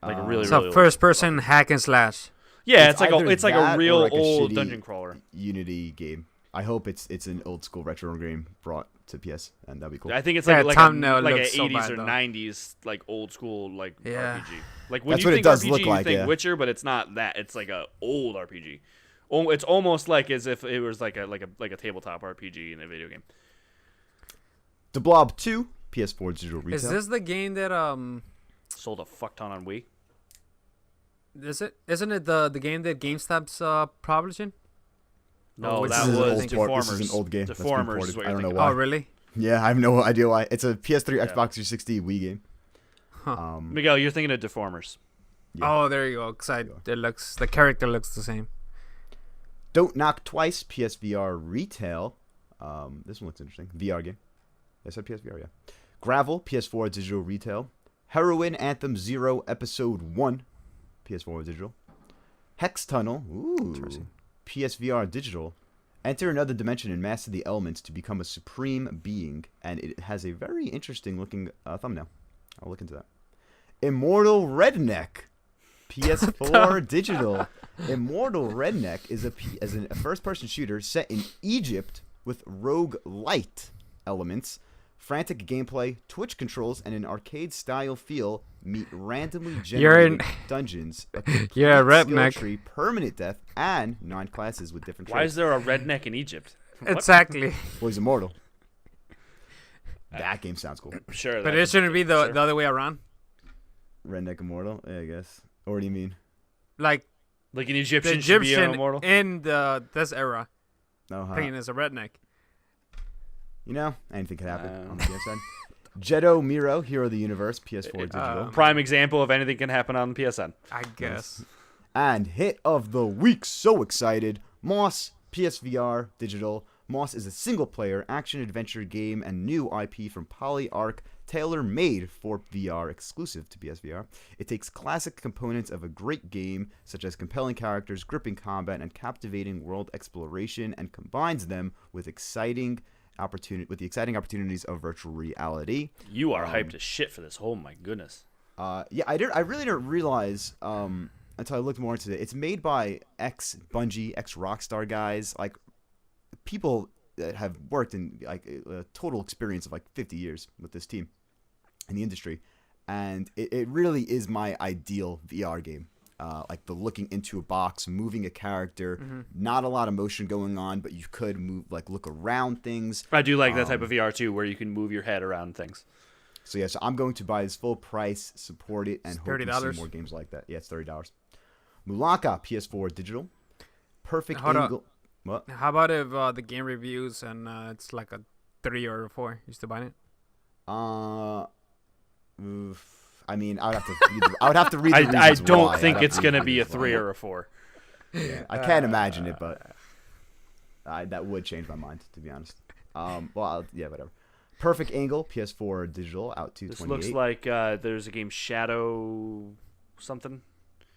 Like a really, So really first person hack and slash. Yeah, It's it's either like that a or real like a old shitty- dungeon crawler. Unity game. I hope it's an old school retro game brought to PS, and that'd be cool. I think it's Yeah, like thumbnail a looks so 80s bad, or though. 90s like old school like Yeah. RPG. Like when That's you what it think does RPG, look you like, think yeah. Witcher, but it's not that. It's like a old RPG. It's almost like as if it was like a tabletop RPG in a video game. The Blob 2, PS4 digital retail. Is this the game that Sold a fuck ton on Wii. Isn't it the game that GameStop's publishing? No, which that is an was old Deformers. This is an old game that's been Deformers ported. is what I you're don't know thinking why. Oh, really? Yeah, I have no idea why. It's a PS3, Xbox 360 Wii game. Huh. Miguel, you're thinking of Deformers. Yeah. Oh, there you go. The character looks the same. Don't Knock Twice, PSVR retail. This one looks interesting. VR game. I said PSVR, yeah. Gravel, PS4 digital retail. Heroin Anthem 0 Episode 1, PS4 digital. Hex Tunnel, PSVR digital. Enter another dimension and master the elements to become a supreme being. And it has a very interesting looking thumbnail. I'll look into that. Immortal Redneck, PS4 digital. Immortal Redneck is a first-person shooter set in Egypt with roguelite elements, frantic gameplay, Twitch controls, and an arcade-style feel meet randomly generated dungeons. A complete Yeah, skill redneck. tree, permanent death, and 9 classes with different Why traits. is there a redneck in Egypt? What? Exactly. Well, he's immortal. That game sounds cool. Sure. But that- it shouldn't be the sure. other way around. Redneck immortal, yeah, I guess. Or what do you mean? Like Like an the Egyptian should be Egyptian immortal. in this era, No, playing as a redneck. You know, anything could happen on the PS side. Jetto Miro, Hero of the Universe, PS4 digital. Prime example of anything can happen on the PSN. I guess. And hit of the week, so excited, Moss, PSVR digital. Moss is a single-player action-adventure game and new IP from PolyArc, tailor-made for VR, exclusive to PSVR. It takes classic components of a great game, such as compelling characters, gripping combat, and captivating world exploration, and combines them with the exciting opportunities of virtual reality. You are hyped as shit for this. Oh my goodness. Yeah, I really didn't realize until I looked more into it. It's made by ex-Bungie, ex-Rockstar guys, like people that have worked in like a total experience of like 50 years with this team in the industry. And it really is my ideal VR game. Like the looking into a box, moving a character, not a lot of motion going on, but you could move, like look around things. I do like that type of VR too, where you can move your head around things. So yeah, so I'm going to buy this full price, support it, and hope to $30. see more games like that. Yeah, it's $30. Mulaka PS4 digital, perfect Hold on. angle. What? How about if the game reviews and it's like a 3 or a 4? You still buying it? I mean, I would have to read the reasons I don't why. think I'd have it's to going to read be a the 3 reasons or a 4. why. Yeah, I can't imagine it, but that would change my mind, to be honest. Yeah, whatever. Perfect angle, PS4 digital, out to This 28. looks like there's a game Shadow something.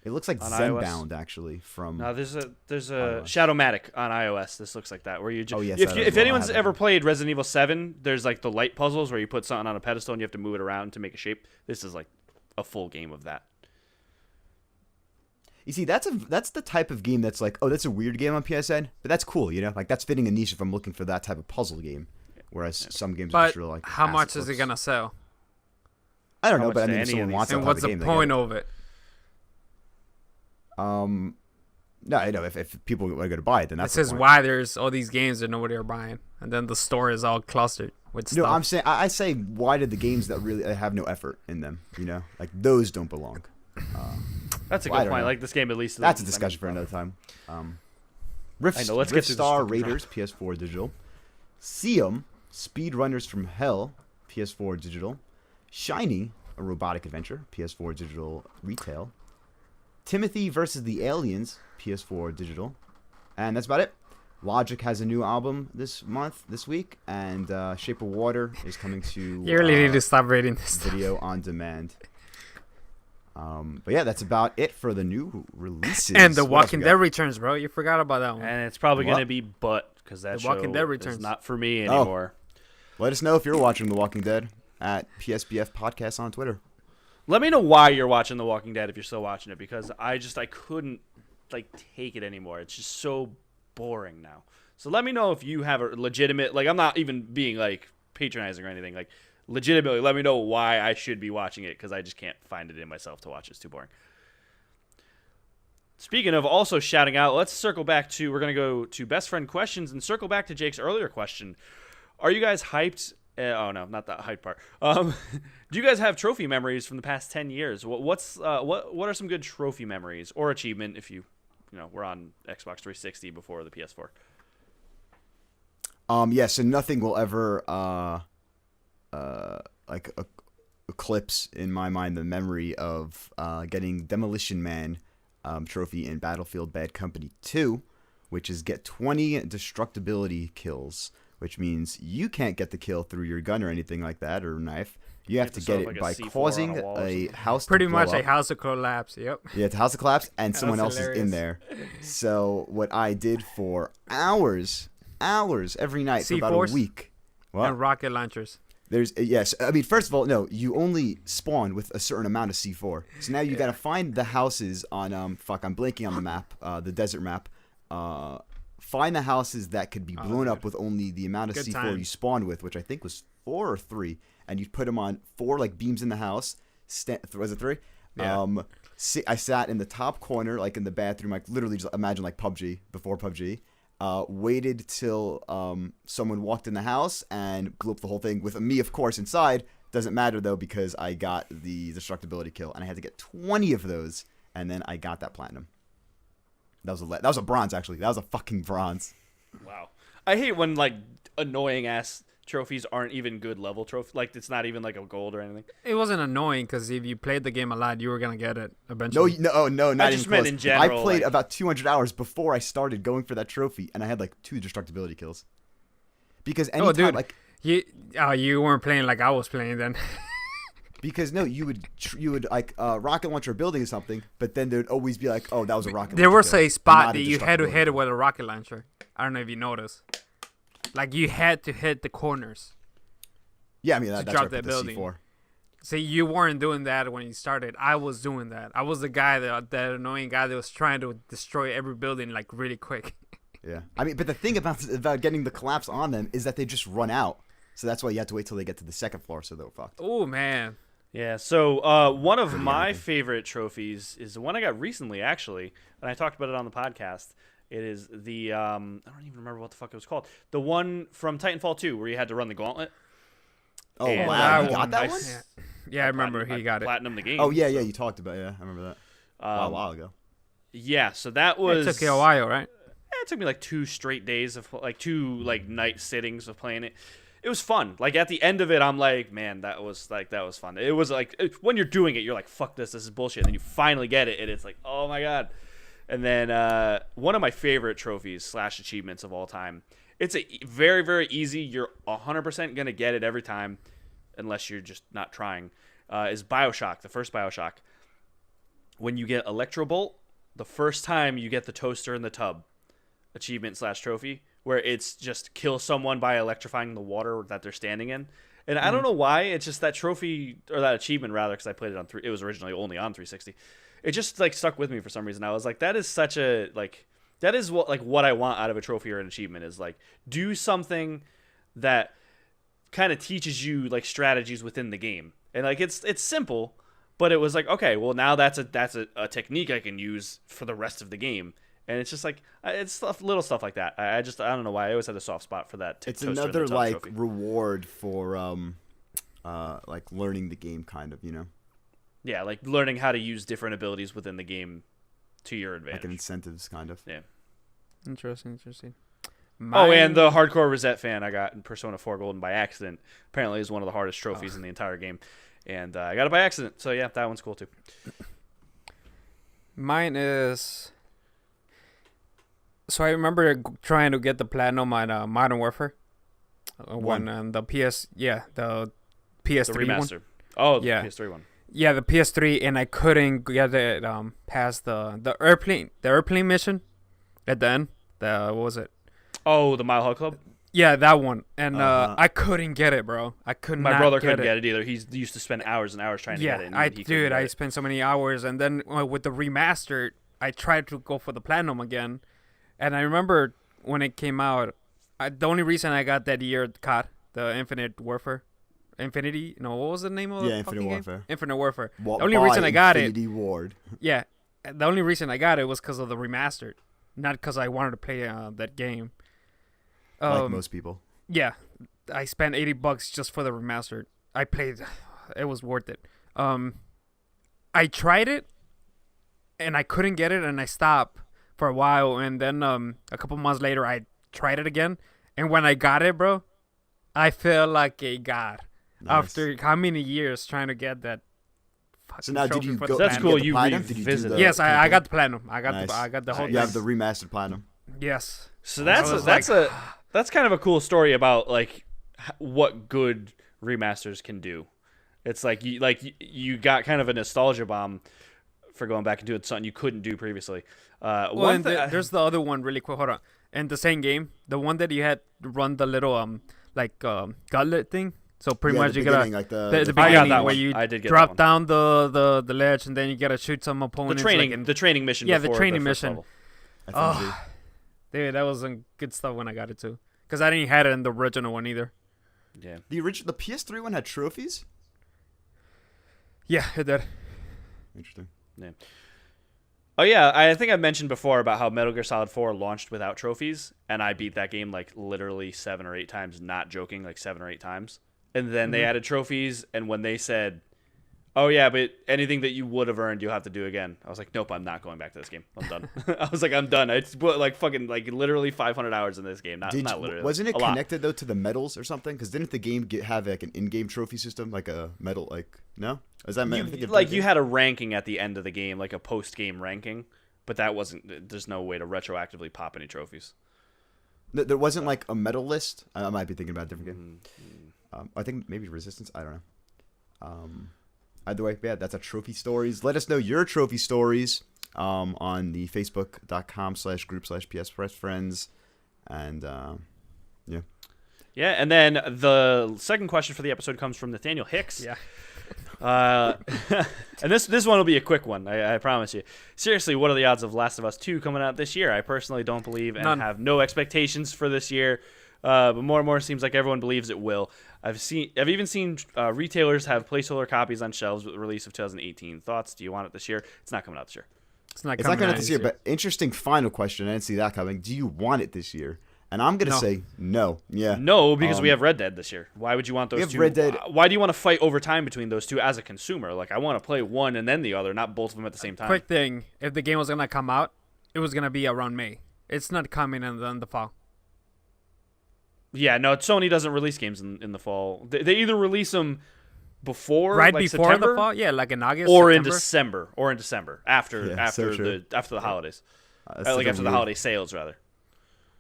It looks like on Zenbound, iOS. actually, from... No, there's a iOS. Shadowmatic on iOS. This looks like that, where you just Oh, yes, if, that you, as if well. I anyone's have ever it. played Resident Evil 7, there's like the light puzzles where you put something on a pedestal and you have to move it around to make a shape. This is like a full game of that. You see, that's the type of game that's like, oh, that's a weird game on PSN, but that's cool, you know? Like, that's fitting a niche if I'm looking for that type of puzzle game. Whereas some games are But just really like... how acid much is it flips. going to sell? I don't How know, much but I do mean, if any of someone these wants that And type what's of the game, they point get it. of it? No, I know, if people are going to buy it, then It that's the says point. why there's all these games that nobody are buying. And then the store is all clustered with No, stuff. I'm saying, I say, why did the games that really have no effort in them, you know? Like, those don't belong. That's a Well, I good don't point. know. Like this game at least. That's a discussion for another time. Rift, I know, let's get Rift through this Star fucking Raiders, PS4 digital. Siam, Speedrunners from Hell, PS4 digital. Shiny, a robotic adventure, PS4 digital retail. Timothy versus the Aliens, PS4 digital. And that's about it. Logic has a new album this week, and Shape of Water is coming to You really need to stop rating this stuff. video on demand. But yeah, that's about it for the new releases. And The What else Walking we Dead got? returns, bro. You forgot about that one. And it's probably What? going to be because that The show Walking Dead is returns. not for me Oh. anymore. Let us know if you're watching The Walking Dead at PSBF Podcast on Twitter. Let me know why you're watching The Walking Dead if you're still watching it, because I couldn't like take it anymore. It's just so boring now. So let me know if you have a legitimate, like, I'm not even being like patronizing or anything, like legitimately let me know why I should be watching it, because I just can't find it in myself to watch. It's too boring. Speaking of also shouting out, let's circle back to, we're going to go to best friend questions and circle back to Jake's earlier question. Are you guys hyped? Oh no, not that hyped part. Do you guys have trophy memories from the past 10 years? What are some good trophy memories or achievement if you were on Xbox 360 before the PS4? Yeah, so nothing will ever eclipse in my mind the memory of getting Demolition Man trophy in Battlefield Bad Company 2, which is get 20 destructibility kills, which means you can't get the kill through your gun or anything like that, or knife. You have to set get up it like by a C4 causing on a wall or a something. house Pretty to blow much up. a house of collapse. Yep. Yeah, it's a house of collapse, and someone else hilarious. is in there. So what I did for hours every night for about C4s? a week. What? And rocket launchers. There's yes. I mean, first of all, no. You only spawn with a certain amount of C4. So now you gotta find the houses on I'm blanking on the map, the desert map. Find the houses that could be blown up with only the amount of Good C4 times. you spawned with, which I think was 4 or 3, and you put them on 4 like beams in the house. Was it 3? Yeah. I sat in the top corner, like in the bathroom, like literally just imagine like PUBG before PUBG. Waited till someone walked in the house and blew up the whole thing with me, of course, inside. Doesn't matter though, because I got the destructibility kill, and I had to get 20 of those, and then I got that platinum. That was a bronze, actually. That was a fucking bronze. Wow. I hate when like annoying ass trophies aren't even good level trophy. Like it's not even like a gold or anything. It wasn't annoying because if you played the game a lot, you were gonna get it No, eventually. no, not I even just meant close. in general, I played like- about 200 hours before I started going for that trophy, and I had like 2 destructibility kills. Because anytime, Oh, dude. like, You weren't playing like I was playing then. because no, you would like rocket launcher a building or something, but then there'd always be like, oh, that was a rocket. There launcher was kill, a spot not that a you had to destructibility hit it kill. with a rocket launcher. I don't know if you noticed. Like you had to hit the corners. Yeah, I mean that's drop right, that with the building. C4. See, you weren't doing that when you started. I was doing that. I was the guy, that annoying guy that was trying to destroy every building like really quick. Yeah. I mean, but the thing about getting the collapse on them is that they just run out. So that's why you have to wait till they get to the second floor, so they're fucked. Oh man. Yeah, so one of my favorite trophies is the one I got recently, actually, and I talked about it on the podcast. It is the I don't even remember what the fuck it was called. The one from Titanfall 2 where you had to run the gauntlet. Oh, And wow. that You got one, that I one? s- Yeah, I remember he got it. Platinum the game. Oh, yeah, you talked about it. Yeah, I remember that. A while ago. Yeah, so that It was. took you a while, right? It took me like 2 straight days of like 2 like night sittings of playing it. It was fun. Like at the end of it, I'm like, man, that was fun. It was like when you're doing it, you're like, fuck this is bullshit. And then you finally get it, and it's like, oh my god. And then one of my favorite trophies / achievements of all time. It's a very, very easy. You're 100% gonna get it every time, unless you're just not trying. Is BioShock, the first BioShock. When you get Electro Bolt, the first time you get the toaster in the tub achievement / trophy, where it's just kill someone by electrifying the water that they're standing in. And I don't know why, it's just that trophy, or that achievement rather, because I played it on it was originally only on 360. It just like stuck with me for some reason. I was like, that is such a like that is what I want out of a trophy or an achievement, is like do something that kind of teaches you like strategies within the game. And like it's simple, but it was like, okay, well now that's a technique I can use for the rest of the game. And it's just like it's little stuff like that. I don't know why I always had a soft spot for that. It's toaster in the another tub like trophy. reward for like learning the game, kind of, Yeah, like learning how to use different abilities within the game to your like advantage. incentives, kind of. Yeah. Interesting. Oh, and the hardcore Rosette fan I got in Persona 4 Golden by accident apparently is one of the hardest trophies in the entire game, and I got it by accident. So yeah, that one's cool too. Mine is. So I remember trying to get the platinum on Modern Warfare. When the the PS3 The one. remaster. Oh, the Yeah. PS3 one. Yeah, the PS3, and I couldn't get it past the airplane mission at the end. What was it? Oh, the Mile High Club. Yeah, that one. And Uh-huh. I couldn't get it, bro. I could My not brother get couldn't it. get it either. He used to spend hours and hours trying to get it. And he couldn't get I it. spent so many hours, and then with the remastered, I tried to go for the platinum again, and I remember when it came out, the only reason I got that year COD, the Infinite Warfare, Infinity. No, what was the name of the Infinite fucking Warfare. game? Infinite Warfare. The only reason I got it- Infinity Ward. Yeah, the only reason I got it was because of the remastered, not because I wanted to play that game. Like most people. Yeah, I spent $80 just for the remastered. I played, it was worth it. I tried it, and I couldn't get it, and I stopped for a while, and then a couple months later, I tried it again, and when I got it, bro, I felt like a god. Nice. After how many years trying to get that fucking So now, did trophy you for go? the That's did platinum. you cool, get the you platinum? Did you do revisited the it. Yes, I campaign? got the platinum. I got Nice. the whole You have thing. the remastered platinum. Yes. So I was that's kind of a cool story about like what good remasters can do. It's like you got kind of a nostalgia bomb for going back and doing something you couldn't do previously. Well, and there's the other one really quick. Hold on. And the same game, the one that you had to run the little gauntlet thing. So pretty Yeah, much the you gotta beginning, like the I got beginning that where one. you I did get drop that down the ledge, and then you gotta shoot some the opponents. training mission. Yeah, the before training first mission. level. FMG. Dude, that was some good stuff when I got it too. Because I didn't have it in the original one either. Yeah. The PS3 one had trophies. Yeah, it did. Interesting. Oh yeah, I think I mentioned before about how Metal Gear Solid 4 launched without trophies, and I beat that game like literally 7 or 8 times, not joking, like 7 or 8 times. And then they added trophies, and when they said, "Oh yeah, but anything that you would have earned, you'll have to do again," I was like, "Nope, I'm not going back to this game. I'm done." I was like, "I'm done." I put like fucking like literally 500 hours in this game. Not literally. Wasn't it a lot. connected though to the medals or something? Because didn't the game have like an in-game trophy system, like a medal? Like no, is that You had a ranking at the end of the game, like a post-game ranking, but that wasn't. There's no way to retroactively pop any trophies. There wasn't like a medal list. I might be thinking about a different game. I think maybe Resistance. I don't know. Either way, yeah, that's a trophy stories. Let us know your trophy stories on the facebook.com/group/PSFriends. And Yeah, and then the second question for the episode comes from Nathaniel Hicks. Yeah. And this one will be a quick one, I promise you. Seriously, what are the odds of Last of Us 2 coming out this year? I personally don't believe and None. have no expectations for this year. But more and more it seems like everyone believes it will. I've even seen retailers have placeholder copies on shelves with the release of 2018. Thoughts? Do you want it this year? It's not coming out this year. It's not It's not coming coming out out this year, but interesting final question. I didn't see that coming. Do you want it this year? And I'm gonna No. say no. Yeah. No, because we have Red Dead this year. Why would you want those have two? Red Dead. Why do you want to fight over time between those two as a consumer? Like, I want to play one and then the other, not both of them at the same time. Quick thing: if the game was gonna come out, it was gonna be around May. It's not coming in the fall. Yeah, no, Sony doesn't release games in the fall. They either release them before, Right like before September, the fall, yeah, like in August or in September. December, after Yeah, so after true. the holidays, That's like such a after the weird- holiday sales rather.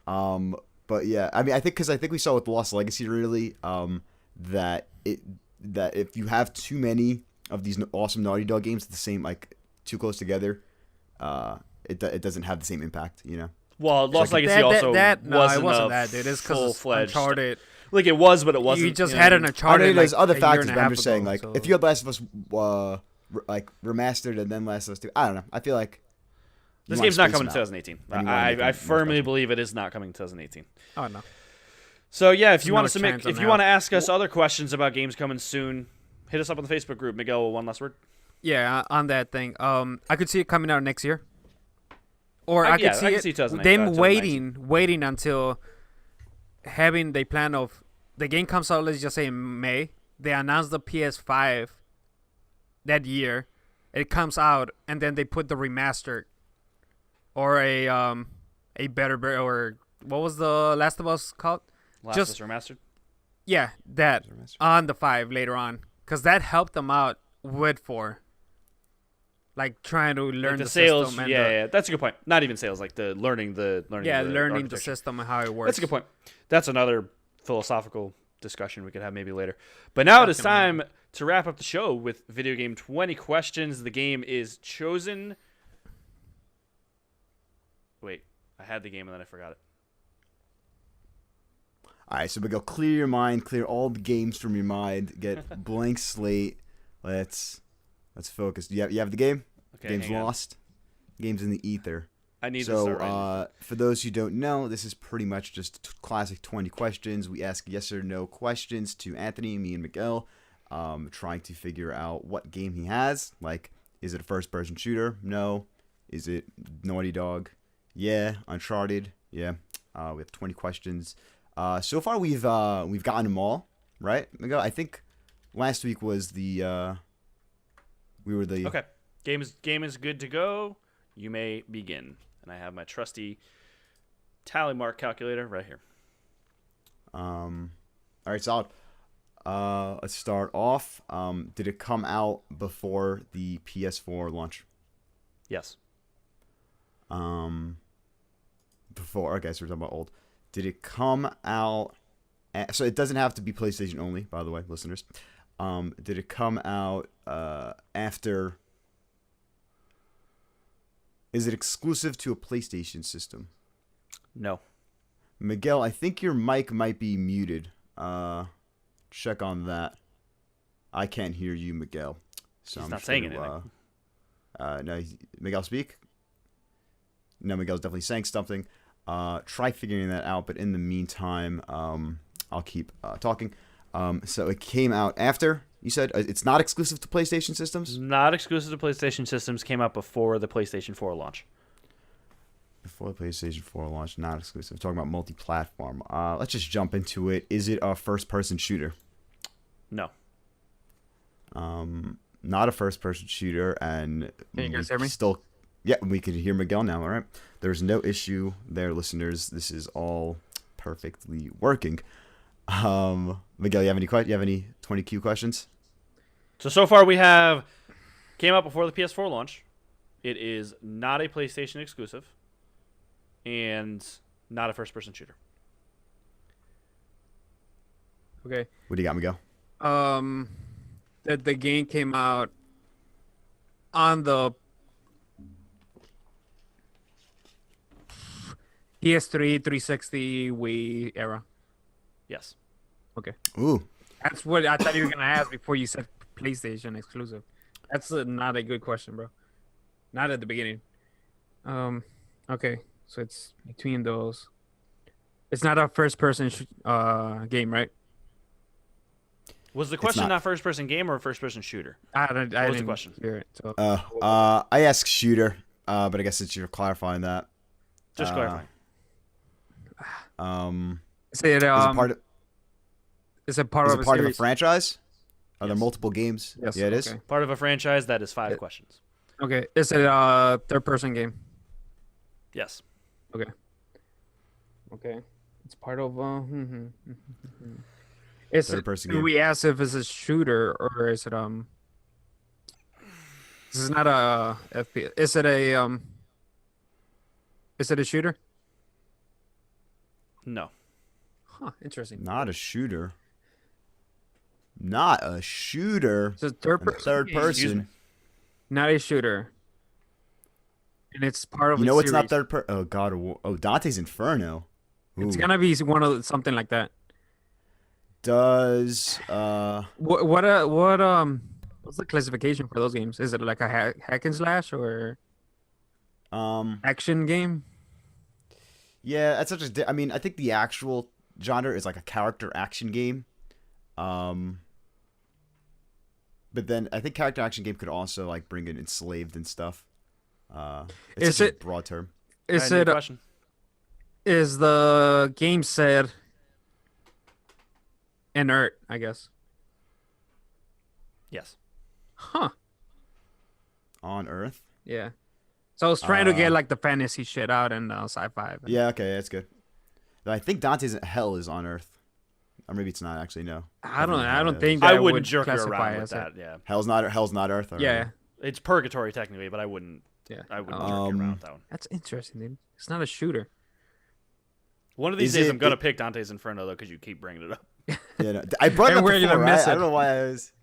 But yeah, I mean, I think we saw with Lost Legacy really, that if you have too many of these awesome Naughty Dog games the same, like too close together, it doesn't have the same impact, you know. Well, Lost like Legacy also no, it wasn't a that, dude. It's because full-fledged. Uncharted. Like it was, but it wasn't. You just know had what I an mean? I Uncharted. know there's like, other a year factors, and a but I'm half just saying, ago, like, so- if you had Last of Us, like remastered and then Last of Us 2, I don't know. I feel like This you game's wanna not coming in space 'em 2018. And you wanna make I them firmly more believe it is not coming in 2018. Oh no. So yeah, if you No want to submit, chance on if you that. want to ask us other questions about games coming soon, hit us up on the Facebook group. Miguel, one last word. Yeah, on that thing. I could see it coming out next year. Or I I could can see see 2019, them 2019. waiting until having the plan of the game comes out. Let's just say in May. They announce the PS5 that year. It comes out, and then they put the remastered or a better or what was the Last of Us called? Last Just- of Us Remastered. Yeah, that on the 5 later on, because that helped them out with 4. Like trying to learn Like the the sales, system and yeah, that's a good point. Not even sales, like the learning the learning the architecture. system and how it works. That's a good point. That's another philosophical discussion we could have maybe later. But now it is time to wrap up the show with video game 20 questions. The game is chosen. Wait, I had the game and then I forgot it. All right, so we go clear your mind, clear all the games from your mind, get blank slate. Let's focus. You have the game? Okay, Game's hang on. lost. Game's in the ether. I need to So, start writing. for those who don't know, this is pretty much just classic 20 questions. We ask yes or no questions to Anthony, me, and Miguel, trying to figure out what game he has. Like, is it a first-person shooter? No. Is it Naughty Dog? Yeah. Uncharted? Yeah. We have 20 questions. So far, we've gotten them all, right, Miguel? I think last week was the we were the Okay, game is good to go. You may begin. And I have my trusty tally mark calculator right here. All right, solid. Let's start off. Did it come out before the PS4 launch? Yes. Before. Okay, so we're talking about old. Did it come out? So it doesn't have to be PlayStation only, by the way, listeners. Did it come out after? Is it exclusive to a PlayStation system? No. Miguel, I think your mic might be muted. Check on that. I can't hear you, Miguel. So He's I'm not just saying gonna, anything. No, Miguel, speak. No, Miguel's definitely saying something. Try figuring that out. But in the meantime, I'll keep talking. So it came out after. You said it's not exclusive to PlayStation systems? Not exclusive to PlayStation systems. Came out before the PlayStation 4 launch. Before the PlayStation 4 launch, not exclusive. Talking about multi-platform. Let's just jump into it. Is it a first-person shooter? No. Not a first-person shooter, and Can you guys hear me? Still, yeah, we can hear Miguel now. All right, there's no issue there, listeners. This is all perfectly working. Miguel, you have any 20Q questions? So far we have came out before the PS4 launch. It is not a PlayStation exclusive, and not a first-person shooter. Okay. What do you got, Miguel? That the game came out on the PS3, 360, Wii era. Yes. Okay. Ooh, That's what I thought you were gonna ask before you said PlayStation exclusive? That's not a good question, bro. Not at the beginning. Okay, so it's between those. It's not a first-person game, right? Was the question not. not first-person game or first-person shooter? I was didn't the question? hear it. So. I asked shooter, but I guess since you're clarifying that, Just clarifying. Is it is it part of is it part is of it a part of a series? franchise? Are there Yes. multiple games? Yes. Yeah, it is. Okay. Part of a franchise that is 5 questions. Okay. Is it a third-person game? Yes. Okay. It's part of Is it, Third-person do game. we ask if it's a shooter or is it This is not a FPS. Is it a Is it a shooter? No. Huh. Interesting. Not a shooter. Not a shooter. It's a third And a person. third game. person. Not a shooter. And it's part of You a know it's not series. third person. Oh God. Oh, Dante's Inferno. It's Ooh. gonna be one of something like that. Does What's the classification for those games? Is it like a hack and slash or action game? yeah, that's such a. I mean, I think the actual genre is like a character action game. But then I think character action game could also like bring in enslaved and stuff. It's Is such it- a broad term? Is I need it a question. is the game set inert? I guess. Yes. Huh. On Earth? Yeah. So I was trying to Uh, get like the fantasy shit out and sci-fi. but- Yeah, okay, that's good. I think Dante's Hell is on Earth. Or maybe it's not actually, no. I don't Haven't think had that I wouldn't would jerk you classify around with as it. that. Yeah. Hell's not Earth. Alright. Yeah. It's purgatory technically, but I wouldn't. Yeah. I wouldn't jerk you around with that one. That's interesting, dude. It's not a shooter. One of these Is days, it- I'm gonna pick Dante's Inferno though, because you keep bringing it up. Yeah, no, I brought it And up we're before, gonna right? miss I it. don't know why I was.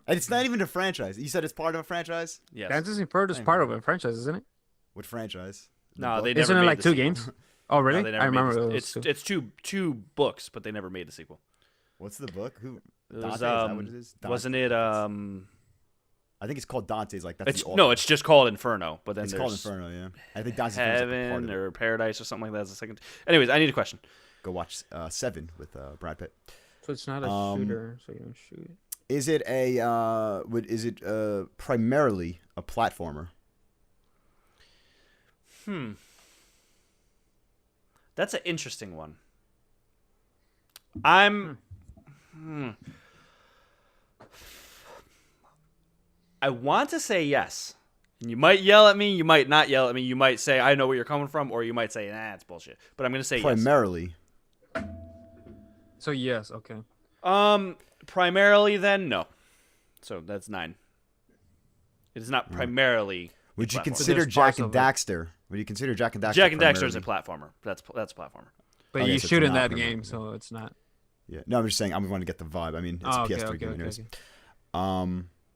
And it's not even a franchise. You said it's part of a franchise? Yes. Dante's Inferno is part of a franchise, isn't it? What franchise? The No, book? they never Isn't it made like the 2 sequel. games? Oh, really? No, they never I made remember the- it was it's two books, but they never made the sequel. What's the book? Who? It Dante? was, Is that what it is? wasn't Dante. it? I think it's called Dante's. Like that's It's the no, it's just called Inferno. But then It's there's called Inferno. Yeah, I think Dante's Inferno is like a part Heaven of it. or Paradise or something like that as a second. Anyways, I need a question. Go watch Seven with Brad Pitt. So it's not a shooter, so you don't shoot it. Is it a is it primarily a platformer? That's an interesting one. I want to say yes. And you might yell at me, you might not yell at me, you might say I know where you're coming from, or you might say nah, it's bullshit. But I'm gonna say Primarily. So yes, okay. yes. Primarily then no. So that's 9. It is not primarily. Would you platformer. consider there's parts Jack and of it. Daxter? Would you consider Jack and Daxter? Jack and Daxter is a primarily? platformer. That's a platformer. But Okay, you so it's shoot in not that primarily, game, yeah. so it's not. Yeah. No, I'm just saying. I'm going to get the vibe. I mean, it's Oh, a okay, PS3 okay, game, okay, anyways. okay.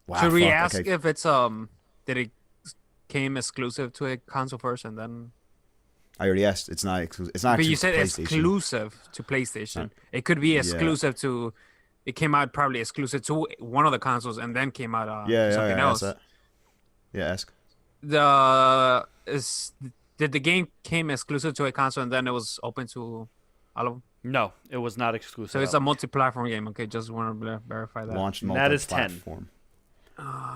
Wow, Should we fuck, ask okay. if it's did it came exclusive to a console first and then? I already asked. It's not exclusive. It's not. But you exclusive said to PlayStation. exclusive to PlayStation. It could be exclusive to. It came out probably exclusive to one of the consoles and then came out something else. Ask that. Yeah, ask. Did the game came exclusive to a console and then it was open to all of them? No, it was not exclusive. So it's a multi-platform game. Okay, just want to verify that. Launched That is 10. multi-platform.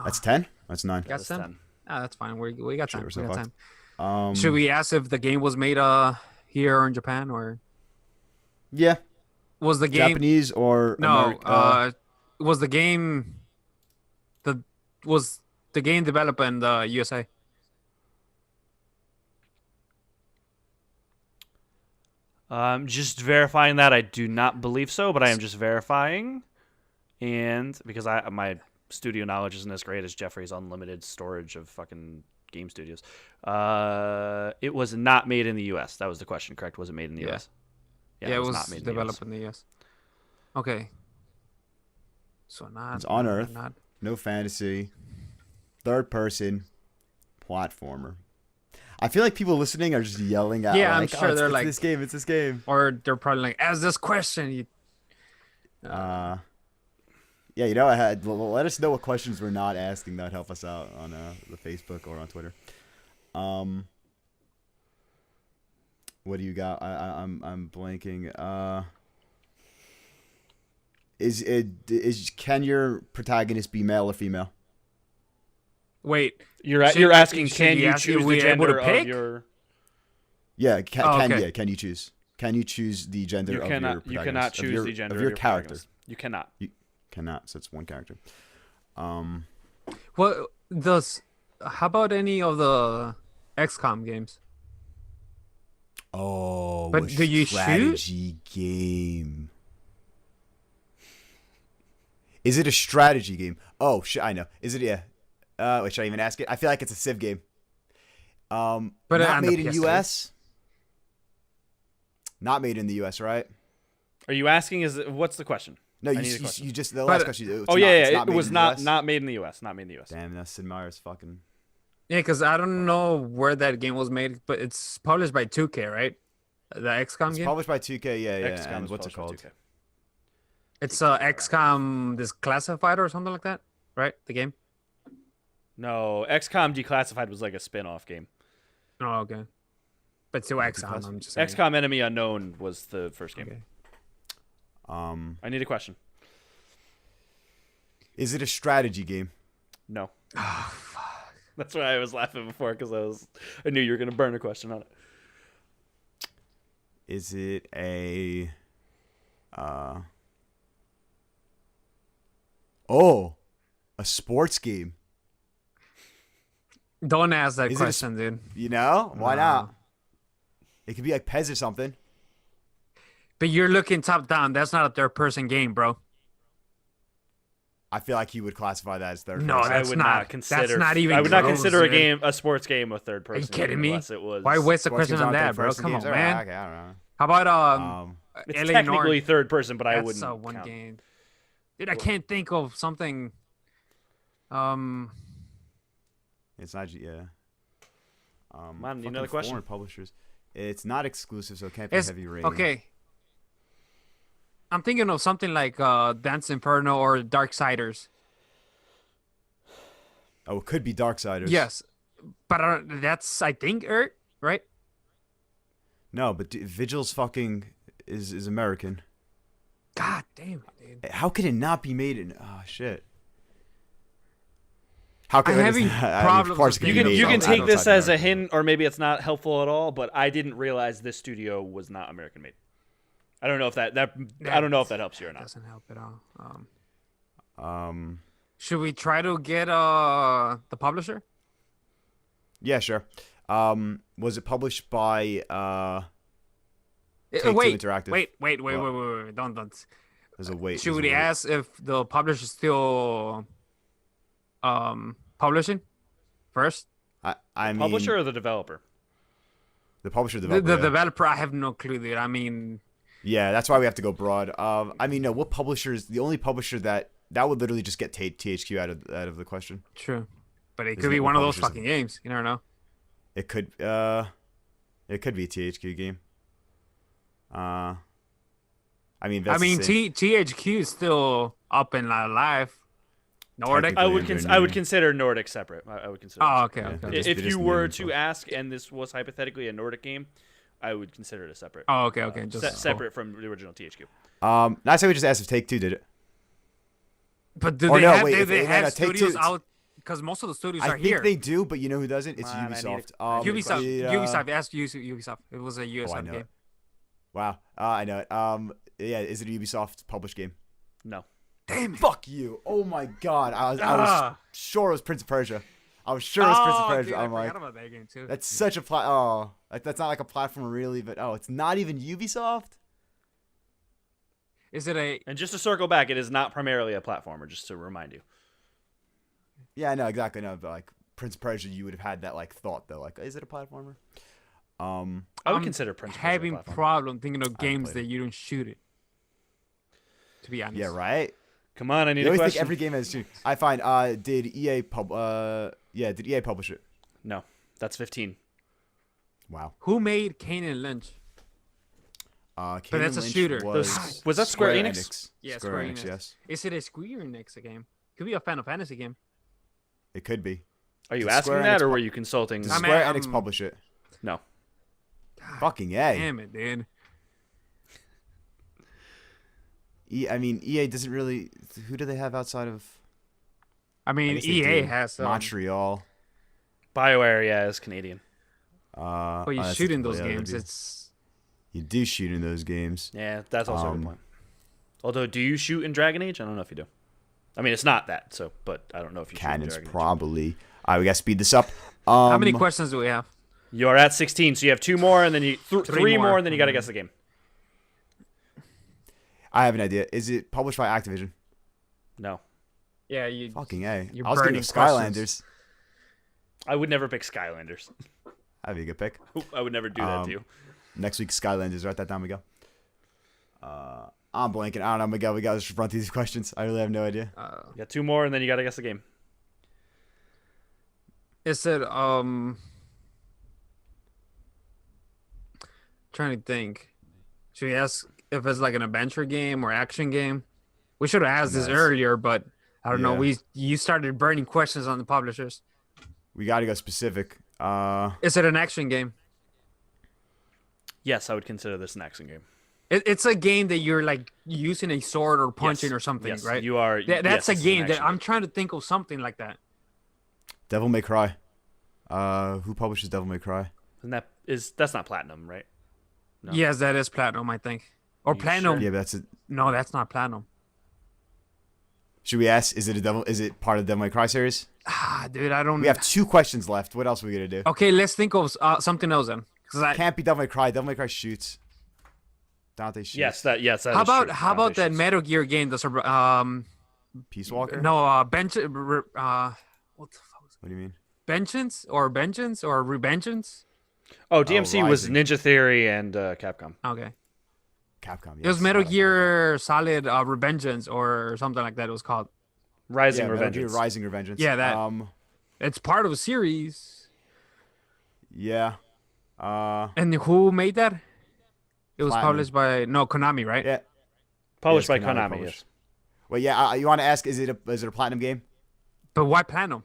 That's 10. That's 9. That's That's 10. Ah, that's fine. We got Shit, time. we're so We got fucked. time. Should we ask if the game was made here or in Japan or Yeah, was the game Japanese or No, was the game developed in the USA? Just verifying that I do not believe so, but I am just verifying, and because my studio knowledge isn't as great as Jeffrey's unlimited storage of fucking game studios, it was not made in the U.S. That was the question, correct? Was it made in the Yeah. U.S.? Yeah, it was not made in the developed US. in the US. Okay. So not It's on Earth. Not no fantasy, third person, platformer. I feel like people listening are just yelling out. Yeah, I'm like, sure it's, they're it's like- this game. It's this game. or they're probably like, ask this question. Yeah, you know, let us know what questions we're not asking. That help us out on the Facebook or on Twitter. What do you got? I'm blanking. Can your protagonist be male or female? Wait, You're asking, can you choose the gender of your? Yeah, okay. can you choose? Can you choose the gender of your protagonist? You cannot choose the gender of your character. protagonist. You cannot. You cannot. So it's one character. Well, how about any of the XCOM games? Oh, but do you strategy game? Is it a strategy game? Oh shit, I know. Is it? Yeah. Wait, should I even ask it? I feel like it's a Civ game. But not made in U.S. Not made in the U.S. Right? Are you asking? What's the question? No, you just the last question. It was not made in the U.S. Not made in the U.S. Damn, that's Sid Meier's fucking. Yeah, because I don't know where that game was made, but it's published by 2K, right? The XCOM game. It's published by 2K. Yeah. XCOM And what's it called? 2K. It's XCOM Declassified or something like that, right? The game. No, XCOM Declassified was like a spin-off game. Oh, okay. But still XCOM. I'm just saying. XCOM Enemy Unknown was the first game. Okay. I need a question. Is it a strategy game? No. Oh, fuck. That's why I was laughing before because I knew you were gonna burn a question on it. Is it a sports game? Don't ask that question, dude. You know? Why not? It could be like PES or something. But you're looking top down. That's not a third-person game, bro. I feel like he would classify that as third person. No, I would not consider. That's not even. I would not close, consider dude. a sports game a third person. Are you kidding me? Unless it was. Why waste a Sports question games on aren't that, bro? third-person Come on, games. man. Okay, I don't know. How about It's LA technically North? third person, but I That's wouldn't. one count. game. Dude, I can't think of something. It's not. Yeah. Man, you know the fucking question? foreign publishers. It's not exclusive, so it can't be heavy rating. Okay. I'm thinking of something like Dance Inferno or Darksiders. Oh, it could be Darksiders. Yes, but that's I think right? No, but Vigil's fucking is American. God damn it, dude. How could it not be made in? Oh shit. How could I'm having problems of course with it could be You made can take this outside as a America. hint, or maybe it's not helpful at all. But I didn't realize this studio was not American made. I don't know if that I don't know if that helps you or not. Doesn't help at all. Um. Should we try to get the publisher? Yeah, sure. Was it published by Take-Two Wait, Interactive? wait. Don't. There's a wait. Should there's a we wait. ask if the publisher is still publishing first? I mean, Publisher or the developer? the publisher, The developer. yeah. developer, I have no clue, dude. I mean, Yeah, that's why we have to go broad. I mean, no. What publisher is the only publisher that would literally just get THQ out of the question? true, but it Isn't could be it one what of those publishers- fucking games. You never know. It could be a THQ game. I mean, that's the same. THQ is still up and alive. Nordic. Technically. I would consider Nordic separate. I would consider. Oh, it okay, Yeah. okay. Just- If they you just were named to them. ask, and this was hypothetically a Nordic game, I would consider it a separate. Oh, okay. Just separate from the original THQ. Not say we just asked if Take-Two did it. But do Or they no, have, wait, they, if they they- have no, Take-Two- studios out? Because most of the studios I are think here. they do, but you know who doesn't? It's Man, I need Ubisoft. Ubisoft. the, Ubisoft. Ask Ubisoft. It was a US I know game. it. Wow, I know it. Yeah, is it a Ubisoft published game? No. Damn it. Fuck you! Oh my god, I was Ah. sure it was Prince of Persia. I was sure it was Prince of Persia. Dude, I I'm like, forgot about that game too. that's such a that's not like a platform really, but it's not even Ubisoft. Is it a? And just to circle back, it is not primarily a platformer. Just to remind you. Yeah, I know exactly. No, but like Prince of Persia, you would have had that like thought though, like, is it a platformer? I would I'm consider Prince. having a platformer. problem thinking of games played that you don't shoot it. To be honest. Yeah, right. Come on, I need You a always think question. every game has two. I find. Did EA did EA publish it? No, that's 15. Wow. Who made Kane and Lynch? But Kane that's a Lynch shooter. Was that Square Enix? Yeah, Square Enix, yes. Is it a Square Enix game? Could be a Final Fantasy game. It could be. Are you Does asking Square that, Enix or were you consulting? Does I mean, Square Enix publish it? No. God Fucking A. damn it, dude. I mean, EA doesn't really. Who do they have outside of? I mean, guess they EA do. has Montreal. BioWare, yeah, is Canadian. But you that's shoot a- in those yeah, that'd games. be- It's You do shoot in those games. Yeah, that's also a good point. Although, do you shoot in Dragon Age? I don't know if you do. I mean, it's not that, so, but I don't know if you Cannons shoot in Dragon Age. probably. All right, we gotta speed this up. how many questions do we have? You are at 16, so you have 2 more, and then you three more, and then you got to guess the game. I have an idea. Is it published by Activision? No. Yeah, you. Fucking A. You're I was gonna burning go Skylanders. I would never pick Skylanders. That'd be a good pick. I would never do that to you. Next week, Skylanders. Write that down, Miguel. I'm blanking. I don't know, Miguel. We gotta just run through these questions. I really have no idea. You got 2 more, and then you got to guess the game. Is it trying to think. Should we ask if it's like an adventure game or action game? We should have asked this Nice. earlier, but I don't know. Yeah. You started burning questions on the publishers. We gotta go specific. Is it an action game? Yes, I would consider this an action game. It's a game that you're like using a sword or punching or something, yes, right? You are. That's yes, a it's an game that action I'm trying to think of something like that. Devil May Cry. Who publishes Devil May Cry? And that's not Platinum, right? No. Yes, that is Platinum, I think. Or You Platinum. Yeah, but that's it. No, that's not Platinum. Should we ask? Is it part of the Devil May Cry series? Ah, dude, I don't. We have 2 questions left. What else are we gonna do? Okay, let's think of something else then. 'Cause Can't be Devil May Cry. Devil May Cry shoots. Dante shoots. Yes, that is how about true. how about that Foundations. Metal Gear game? That's Peace Walker. no bench what the fuck was it? What do you mean? Vengeance or Revengeance? Oh, DMC was Rising. Ninja Theory and Capcom. Okay, Capcom. it was yes. Metal Gear Solid Revengeance or something like that. It was called. Rising Yeah, Metal Gear Revengeance. Rising Revengeance. Yeah, that. It's part of a series. Yeah. And who made that? It was Platinum. published by Konami, right? Yeah. Published Yes, by Konami Konami, published. yes. Well, yeah. You want to ask? Is it a platinum game? But why Platinum?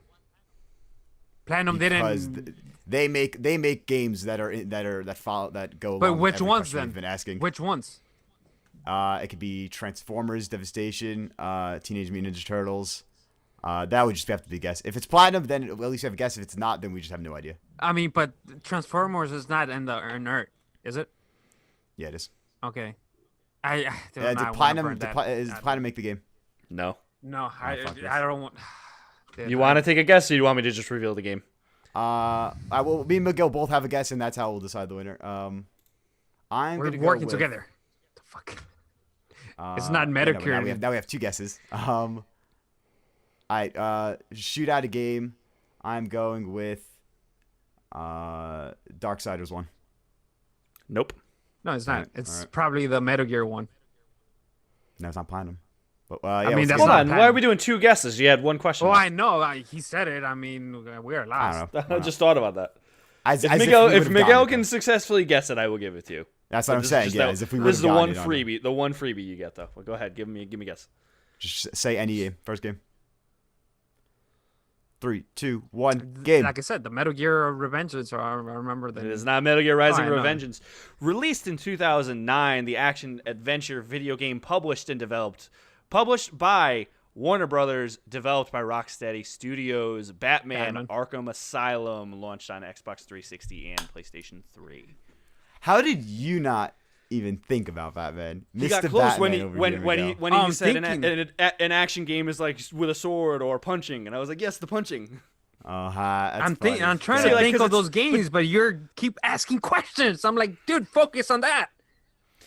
Platinum Because didn't. they make games that go along. But with which every ones question then? We've been asking. Which ones? It could be Transformers, Devastation, Teenage Mutant Ninja Turtles. That would just have to be a guess. If it's platinum, then at least you have a guess. If it's not, then we just have no idea. I mean, but Transformers is not in Earth, is it? Yeah, it is. Okay. I do Did not wanna platinum? burn that. Does platinum make the game? No. No, fuck this. I don't want. You want to take a guess, or you want me to just reveal the game? I will. Me and Miguel both have a guess, and that's how we'll decide the winner. I'm We're gonna go working with, together. The fuck. It's yeah, not no, but Medicare. now we have 2 guesses. All right. Shoot out a game. I'm going with Darksiders 1. Nope. No, it's not. Alright, It's alright. probably the Metal Gear one. No, it's not platinum. But mean, what's the that's Hold game? not on. Why platinum. are we doing 2 guesses? You had 1 question. Oh, left. I know. He said it. I mean, we are I lost. don't know. I just thought about that. As If if Miguel, we if would've Miguel gotten can it. successfully guess it, I will give it to you. That's what I'm This is saying. just Yeah, that- as if we this is would've the one gotten it on it. freebie. The one freebie you get, though. Well, go ahead. Give me a guess. Just say any game. First game. 3, 2, 1. Game. Like I said, the Metal Gear Revengeance. I remember that. It is not Metal Gear Rising I know. Revengeance. Released in 2009, the action-adventure video game published by Warner Brothers, developed by Rocksteady Studios, Batman Arkham Asylum, launched on Xbox 360 and PlayStation 3. How did you not even think about Batman? He got Mr. close Batman when over here, Miguel. he I'm said thinking- an action game is like with a sword or punching, and I was like, yes, the punching. That's I'm funny. trying See, to like, think 'cause of those games, but you're keep asking questions. I'm like, dude, focus on that.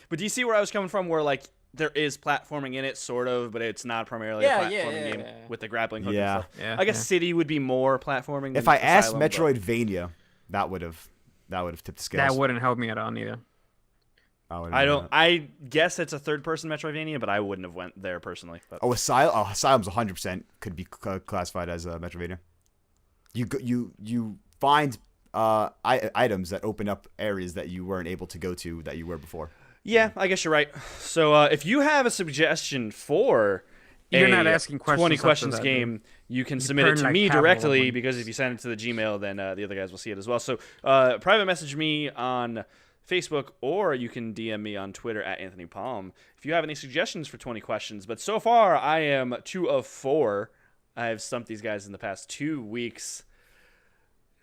But do you see where I was coming from? Where like there is platforming in it, sort of, but it's not primarily Yeah, a yeah, platforming yeah, game yeah. with the grappling hook Yeah. and stuff. Yeah, I guess yeah. City would be more platforming. If than I asked Asylum, but- Metroidvania, that would have tipped the scales. That wouldn't help me at all, neither. I guess it's a third-person Metroidvania, but I wouldn't have went there personally. But. Oh, Asylum's 100% could be classified as a Metroidvania. You find items that open up areas that you weren't able to go to that you were before. Yeah, I guess you're right. So if you have a suggestion for You're a not asking questions 20 after questions that, game, dude. you can You submit it turn to like me half of directly, them. because if you send it to the Gmail, then the other guys will see it as well. So private message me on Facebook, or you can DM me on Twitter at Anthony Palm if you have any suggestions for 20 questions. But so far, I am 2 of 4. I have stumped these guys in the past 2 weeks.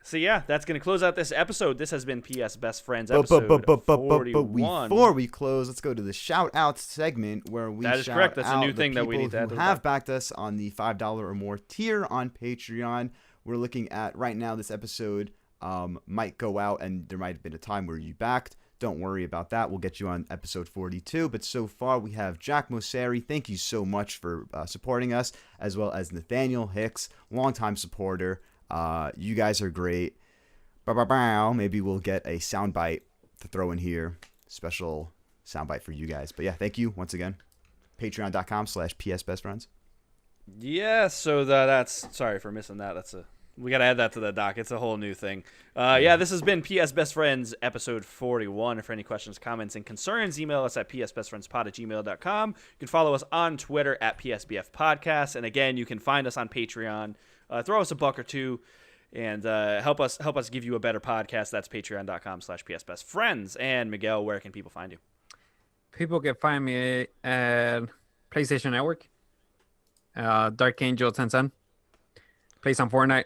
So yeah, that's going to close out this episode. This has been PS Best Friends episode 41. Before we close, let's go to the shout out segment where we That is shout correct. That's a out new thing the that we people need to add who to the have doc. backed us on the $5 or more tier on Patreon. We're looking at right now this episode might go out, and there might have been a time where you backed. Don't worry about that. We'll get you on episode 42. But so far, we have Jack Mosseri. Thank you so much for supporting us, as well as Nathaniel Hicks, longtime supporter. You guys are great. Maybe we'll get a soundbite to throw in here. Special soundbite for you guys. But yeah, thank you once again. Patreon.com/PSBestFriends. Yeah, so that's sorry for missing that. We got to add that to the doc. It's a whole new thing. Yeah, this has been PS Best Friends episode 41. For any questions, comments, and concerns, email us at psbestfriendspod@gmail.com. You can follow us on Twitter at PSBF Podcast. And again, you can find us on Patreon. Throw us a buck or two and help us give you a better podcast. That's patreon.com/psbestfriends. And Miguel, where can people find you? People can find me at PlayStation Network, Dark Angel 1010. Plays on Fortnite.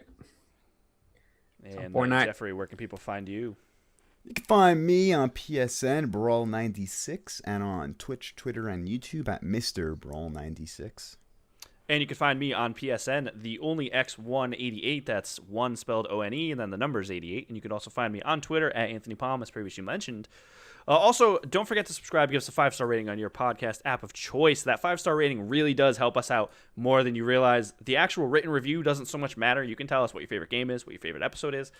And Fortnite. Jeffrey, where can people find you? You can find me on PSN, Brawl96, and on Twitch, Twitter, and YouTube at Mr. Brawl96. And you can find me on PSN, the only X188. That's 1 spelled O-N-E, and then the number is 88. And you can also find me on Twitter at Anthony Palm, as previously mentioned. Also, don't forget to subscribe. Give us a 5-star rating on your podcast app of choice. That 5-star rating really does help us out more than you realize. The actual written review doesn't so much matter. You can tell us what your favorite game is, what your favorite episode is.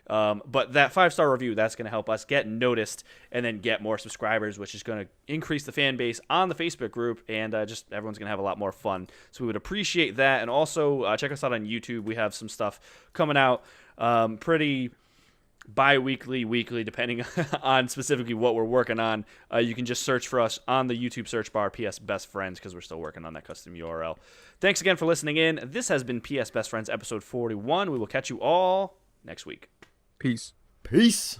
But that 5-star review, that's going to help us get noticed and then get more subscribers, which is going to increase the fan base on the Facebook group, and just everyone's going to have a lot more fun. So we would appreciate that. And also check us out on YouTube. We have some stuff coming out pretty bi-weekly, weekly, depending on specifically what we're working on. You can just search for us on the YouTube search bar, PS Best Friends, because we're still working on that custom URL. Thanks again for listening in. This has been PS Best Friends episode 41. We will catch you all next week. Peace. Peace.